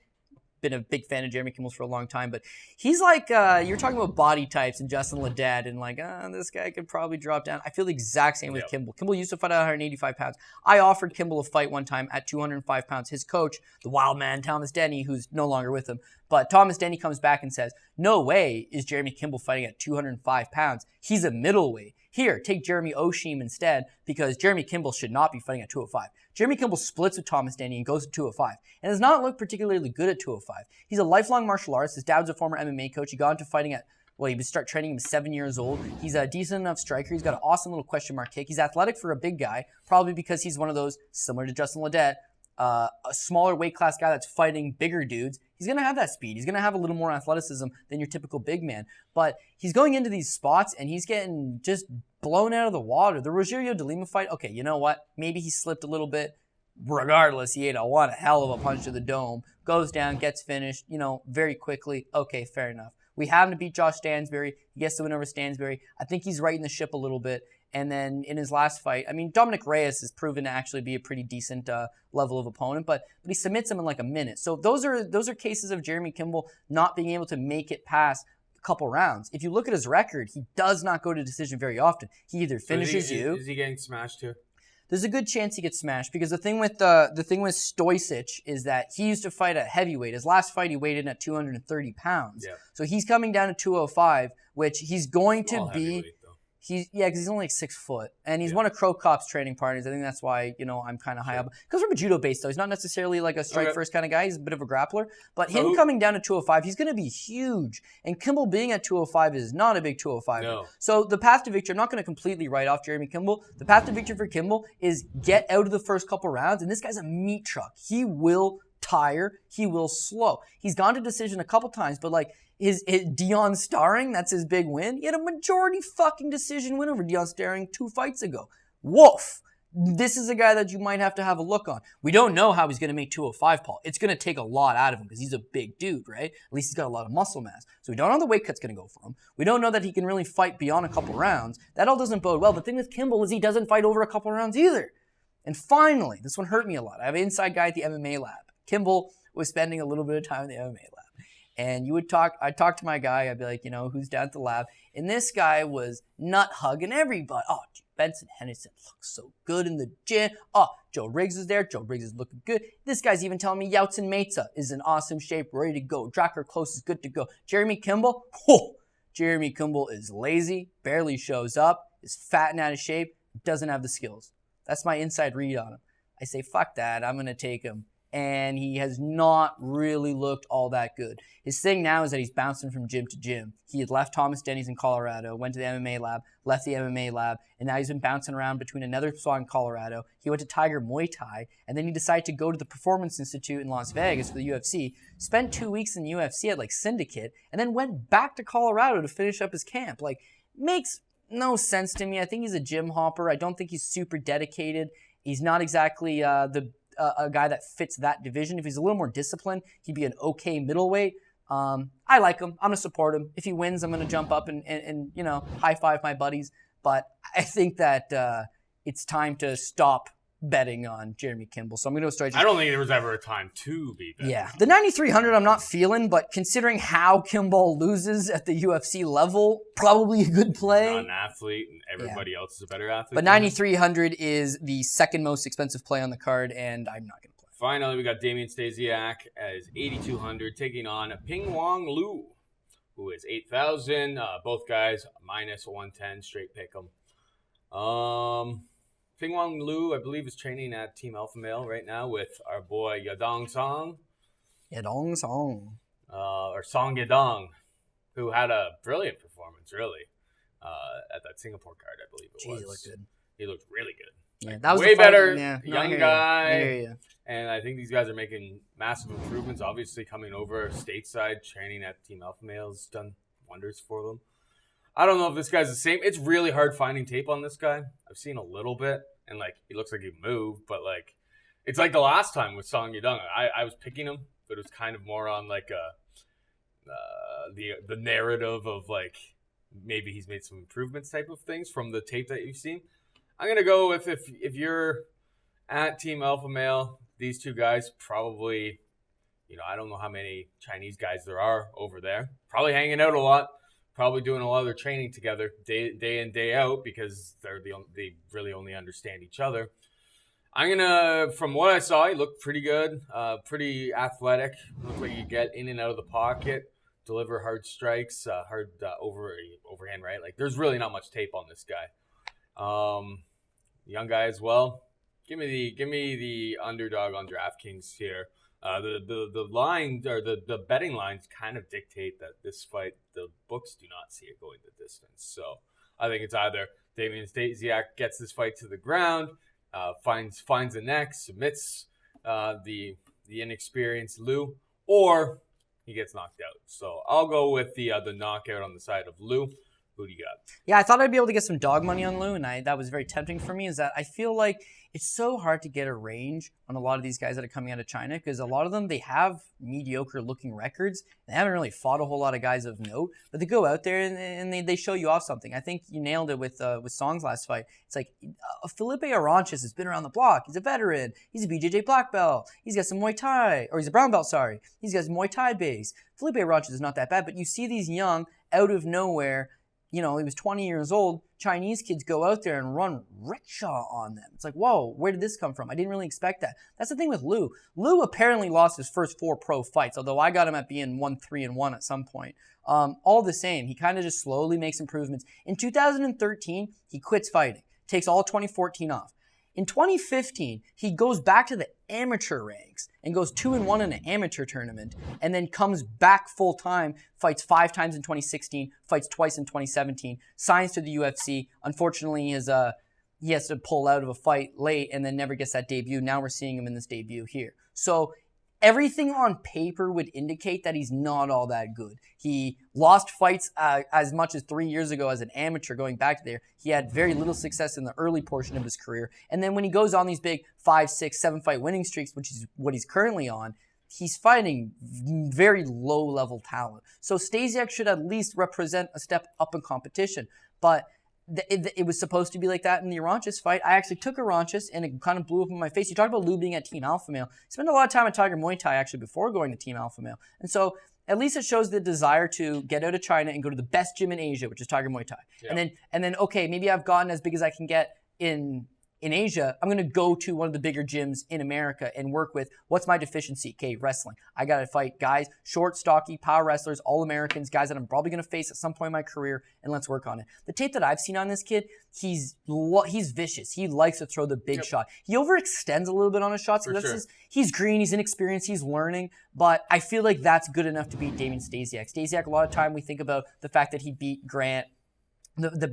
been a big fan of Jeremy Kimball's for a long time, but he's like, you're talking about body types and Justin Ledet and like, this guy could probably drop down. I feel the exact same with Kimball. Kimball used to fight at 185 pounds. I offered Kimball a fight one time at 205 pounds. His coach, the wild man, Thomas Denny, who's no longer with him, but Thomas Denny comes back and says, no way is Jeremy Kimball fighting at 205 pounds. He's a middleweight. Here, take Jeremy Oshim instead because Jeremy Kimball should not be fighting at 205. Jeremy Kimball splits with Thomas Denny and goes to 205 and does not look particularly good at 205. He's a lifelong martial artist. His dad's a former MMA coach. He got into fighting at, he would start training him 7 years old. He's a decent enough striker. He's got an awesome little question mark kick. He's athletic for a big guy, probably because he's one of those, similar to Justin Ledet, a smaller weight class guy that's fighting bigger dudes. He's going to have that speed. He's going to have a little more athleticism than your typical big man. But he's going into these spots and he's getting just blown out of the water. The Rogerio de Lima fight, okay, you know what? Maybe he slipped a little bit. Regardless, he ate one hell of a punch to the dome. Goes down, gets finished, very quickly. Okay, fair enough. We have him to beat Josh Stansberry. He gets to win over Stansberry. I think he's righting the ship a little bit. And then in his last fight, I mean, Dominic Reyes has proven to actually be a pretty decent level of opponent, but he submits him in like a minute. So those are cases of Jeremy Kimball not being able to make it past a couple rounds. If you look at his record, he does not go to decision very often. He either finishes you. Is he getting smashed here? There's a good chance he gets smashed because the thing with Stoisic is that he used to fight at heavyweight. His last fight he weighed in at 230 pounds. Yeah. So he's coming down to 205, which he's going to be. Because he's only like 6 foot, and he's one of Crow Cop's training partners. I think that's why I'm kind of high up. Comes from a judo base though. He's not necessarily like a strike first kind of guy. He's a bit of a grappler, but him coming down to 205, he's going to be huge. And Kimball being at 205 is not a big 205. No. So the path to victory, I'm not going to completely write off Jeremy Kimball. The path to victory for Kimball is get out of the first couple rounds, and this guy's a meat truck. He will tire. He will slow. He's gone to decision a couple times, but like. His Dion Starring, that's his big win. He had a majority fucking decision win over Dion Starring 2 fights ago. Woof. This is a guy that you might have to have a look on. We don't know how he's going to make 205, Paul. It's going to take a lot out of him because he's a big dude, right? At least he's got a lot of muscle mass. So we don't know how the weight cut's going to go for him. We don't know that he can really fight beyond a couple rounds. That all doesn't bode well. The thing with Kimball is he doesn't fight over a couple rounds either. And finally, this one hurt me a lot. I have an inside guy at the MMA lab. Kimball was spending a little bit of time in the MMA lab. And I'd talk to my guy, I'd be like, who's down at the lab? And this guy was nut hugging everybody. Oh, Benson Henderson looks so good in the gym. Oh, Joe Riggs is there. Joe Riggs is looking good. This guy's even telling me Yeltsin Meza is in awesome shape, ready to go. Drakkar Klose is good to go. Jeremy Kimball? Jeremy Kimball is lazy, barely shows up, is fat and out of shape, doesn't have the skills. That's my inside read on him. I say, fuck that, I'm going to take him. And he has not really looked all that good. His thing now is that he's bouncing from gym to gym. He had left Thomas Denny's in Colorado, went to the MMA lab, left the MMA lab, and now he's been bouncing around between another spot in Colorado. He went to Tiger Muay Thai, and then he decided to go to the Performance Institute in Las Vegas for the UFC, spent 2 weeks in the UFC at like Syndicate, and then went back to Colorado to finish up his camp. Like, makes no sense to me. I think he's a gym hopper. I don't think he's super dedicated. He's not exactly a guy that fits that division. If he's a little more disciplined, he'd be an okay middleweight. I like him. I'm going to support him. If he wins, I'm going to jump up and high five my buddies. But I think that it's time to stop betting on Jeremy Kimball. So I'm going to go Stoisic. I don't think there was ever a time to be betting. Yeah. The 9,300 I'm not feeling, but considering how Kimball loses at the UFC level, probably a good play. Not an athlete, and everybody else is a better athlete. But 9,300 is the second most expensive play on the card, and I'm not going to play. Finally, we got Damian Stasiak as 8,200 taking on Ping Wong Lu, who is 8,000. Both guys minus 110, straight pick 'em. Ping Wong Lu, I believe, is training at Team Alpha Male right now with our boy Yadong Song. Yadong Song. Or Song Yadong, who had a brilliant performance, really, at that Singapore card, I believe it was. He looked good. He looked really good. Yeah, that was way better, young guy. And I think these guys are making massive improvements. Obviously, coming over stateside, training at Team Alpha Male has done wonders for them. I don't know if this guy's the same. It's really hard finding tape on this guy. I've seen a little bit, and he looks like he moved, but it's like the last time with Song Yadong. I was picking him, but it was kind of more on the narrative of maybe he's made some improvements type of things from the tape that you've seen. I'm gonna go with if you're at Team Alpha Male, these two guys probably, I don't know how many Chinese guys there are over there. Probably hanging out a lot, probably doing a lot of their training together day in, day out, because they really only understand each other. From what I saw, he looked pretty good, pretty athletic. Looked like you get in and out of the pocket, deliver hard strikes, hard overhand, right? There's really not much tape on this guy. Young guy as well. Give me the underdog on DraftKings here. The line or the betting lines kind of dictate that this fight, the books do not see it going the distance. So I think it's either Damian Stasiak gets this fight to the ground, finds a neck, submits the inexperienced Lu, or he gets knocked out. So I'll go with the knockout on the side of Lu. Who do you got? Yeah, I thought I'd be able to get some dog money on Lu, and that was very tempting for me, is that I feel like it's so hard to get a range on a lot of these guys that are coming out of China, because a lot of them, they have mediocre-looking records. They haven't really fought a whole lot of guys of note, but they go out there and they show you off something. I think you nailed it with Song's last fight. It's Felipe Aranches has been around the block. He's a veteran. He's a BJJ black belt. He's got some Muay Thai, or he's a brown belt, sorry. He's got some Muay Thai base. Felipe Aranches is not that bad, but you see these young, out of nowhere, he was 20 years old, Chinese kids go out there and run rickshaw on them. It's whoa, where did this come from? I didn't really expect that. That's the thing with Lu. Lu apparently lost his first 4 pro fights, although I got him at being 1-3-1 at some point. All the same, he kind of just slowly makes improvements. In 2013, he quits fighting, takes all 2014 off. In 2015, he goes back to the amateur ranks and goes 2-1 in an amateur tournament, and then comes back full-time, fights 5 times in 2016, fights twice in 2017, signs to the UFC. Unfortunately, he has to pull out of a fight late and then never gets that debut. Now we're seeing him in this debut here. So everything on paper would indicate that he's not all that good. He lost fights as much as 3 years ago as an amateur going back there. He had very little success in the early portion of his career. And then when he goes on these big 5, 6, 7 fight winning streaks, which is what he's currently on, he's fighting very low-level talent. So Stasiak should at least represent a step up in competition. But it was supposed to be like that in the Aranches fight. I actually took Aranches, and it kind of blew up in my face. You talked about Lu being at Team Alpha Male. He spent a lot of time at Tiger Muay Thai, actually, before going to Team Alpha Male. And so at least it shows the desire to get out of China and go to the best gym in Asia, which is Tiger Muay Thai. Yeah. And then, okay, maybe I've gotten as big as I can get in Asia. I'm going to go to one of the bigger gyms in America and work with, what's my deficiency? Okay, wrestling. I got to fight guys, short, stocky, power wrestlers, all Americans, guys that I'm probably going to face at some point in my career, and let's work on it. The tape that I've seen on this kid, he's vicious. He likes to throw the big shot. He overextends a little bit on his shots. He's green, he's inexperienced, he's learning, but I feel like that's good enough to beat Damian Stasiak. Stasiak, a lot of time we think about the fact that he beat Grant.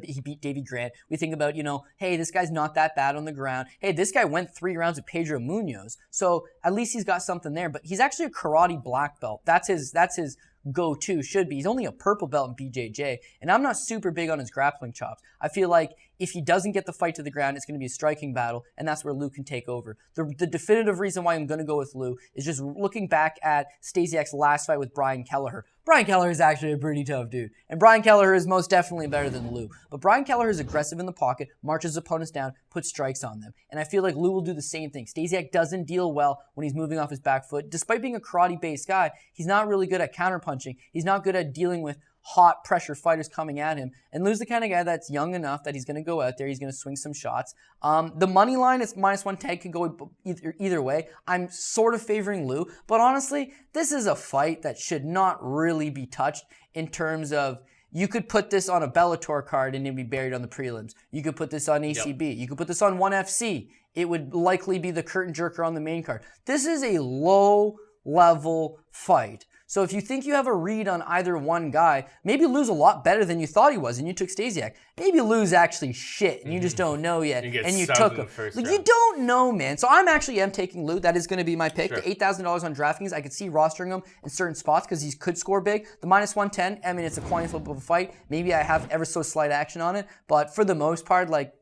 He beat Davey Grant. We think about, hey, this guy's not that bad on the ground. Hey, this guy went 3 rounds with Pedro Munoz. So at least he's got something there. But he's actually a karate black belt. That's his go-to should be. He's only a purple belt in BJJ, and I'm not super big on his grappling chops. I feel like if he doesn't get the fight to the ground, it's going to be a striking battle, and that's where Lou can take over. The definitive reason why I'm going to go with Lou is just looking back at Stasiak's last fight with Brian Kelleher. Brian Kelleher is actually a pretty tough dude, and Brian Kelleher is most definitely better than Lou. But Brian Kelleher is aggressive in the pocket, marches opponents down, puts strikes on them, and I feel like Lou will do the same thing. Stasiak doesn't deal well when he's moving off his back foot. Despite being a karate-based guy, he's not really good at counterpunching. He's not good at dealing with hot pressure fighters coming at him. And Lou's the kind of guy that's young enough that he's going to go out there, he's going to swing some shots. The money line is -110, could go either way. I'm sort of favoring Lou, but honestly, this is a fight that should not really be touched in terms of you could put this on a Bellator card and it'd be buried on the prelims. You could put this on ACB. You could put this on ONE FC. It would likely be the curtain jerker on the main card. This is a low-level fight. So if you think you have a read on either one guy, maybe Lou's a lot better than you thought he was and you took Stasiak. Maybe Lou's actually shit and you just don't know yet and you took him. Like, you don't know, man. So I'm taking Lou. That is going to be my pick. Sure. The $8,000 on DraftKings, I could see rostering him in certain spots because he could score big. The -110, I mean, it's a coin flip of a fight. Maybe I have ever so slight action on it, but for the most part, like,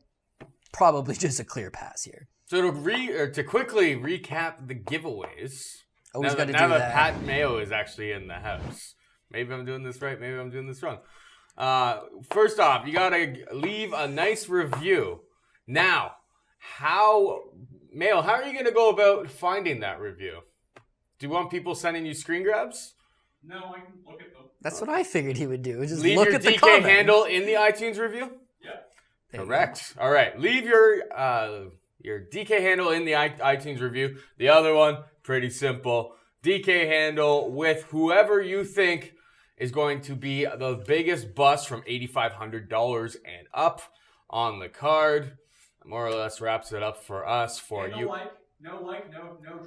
probably just a clear pass here. So to quickly recap the giveaways. Always got to do now that. that Pat Mayo is actually in the house. Maybe I'm doing this right. Maybe I'm doing this wrong. First off, you got to leave a nice review. Now, Mayo, how are you going to go about finding that review? Do you want people sending you screen grabs? No, I can look at them. That's what I figured he would do. Just leave look your at the DK comment. handle in the iTunes review? Yeah. Correct. All right. Leave your DK handle in the iTunes review. The other one, pretty simple. DK handle with whoever you think is going to be the biggest bust from $8,500 and up on the card. More or less wraps it up for us, for you. No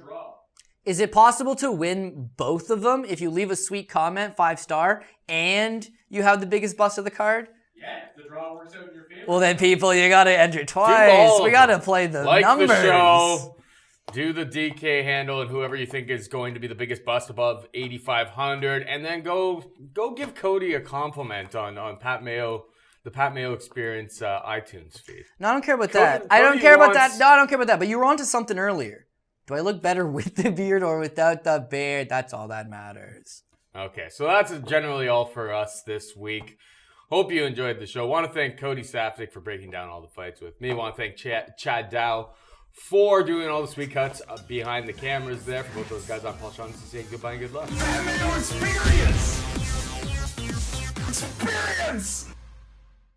draw. Is it possible to win both of them if you leave a sweet comment, 5-star, and you have the biggest bust of the card? Yeah, if the draw works out in your favor. Well, then, people, you got to enter twice. We got to play the numbers. Like the show. Do the DK handle and whoever you think is going to be the biggest bust above 8,500, and then go give Cody a compliment on Pat Mayo, the Pat Mayo Experience iTunes feed. No, I don't care about that. I don't care about that. No, I don't care about that. But you were onto something earlier. Do I look better with the beard or without the beard? That's all that matters. Okay, so that's generally all for us this week. Hope you enjoyed the show. Want to thank Cody Saftic for breaking down all the fights with me. Want to thank Chad Dow for doing all the sweet cuts behind the cameras there. For both those guys, I'm Paul Shaughnessy saying goodbye and good luck. Mayo experience! Experience!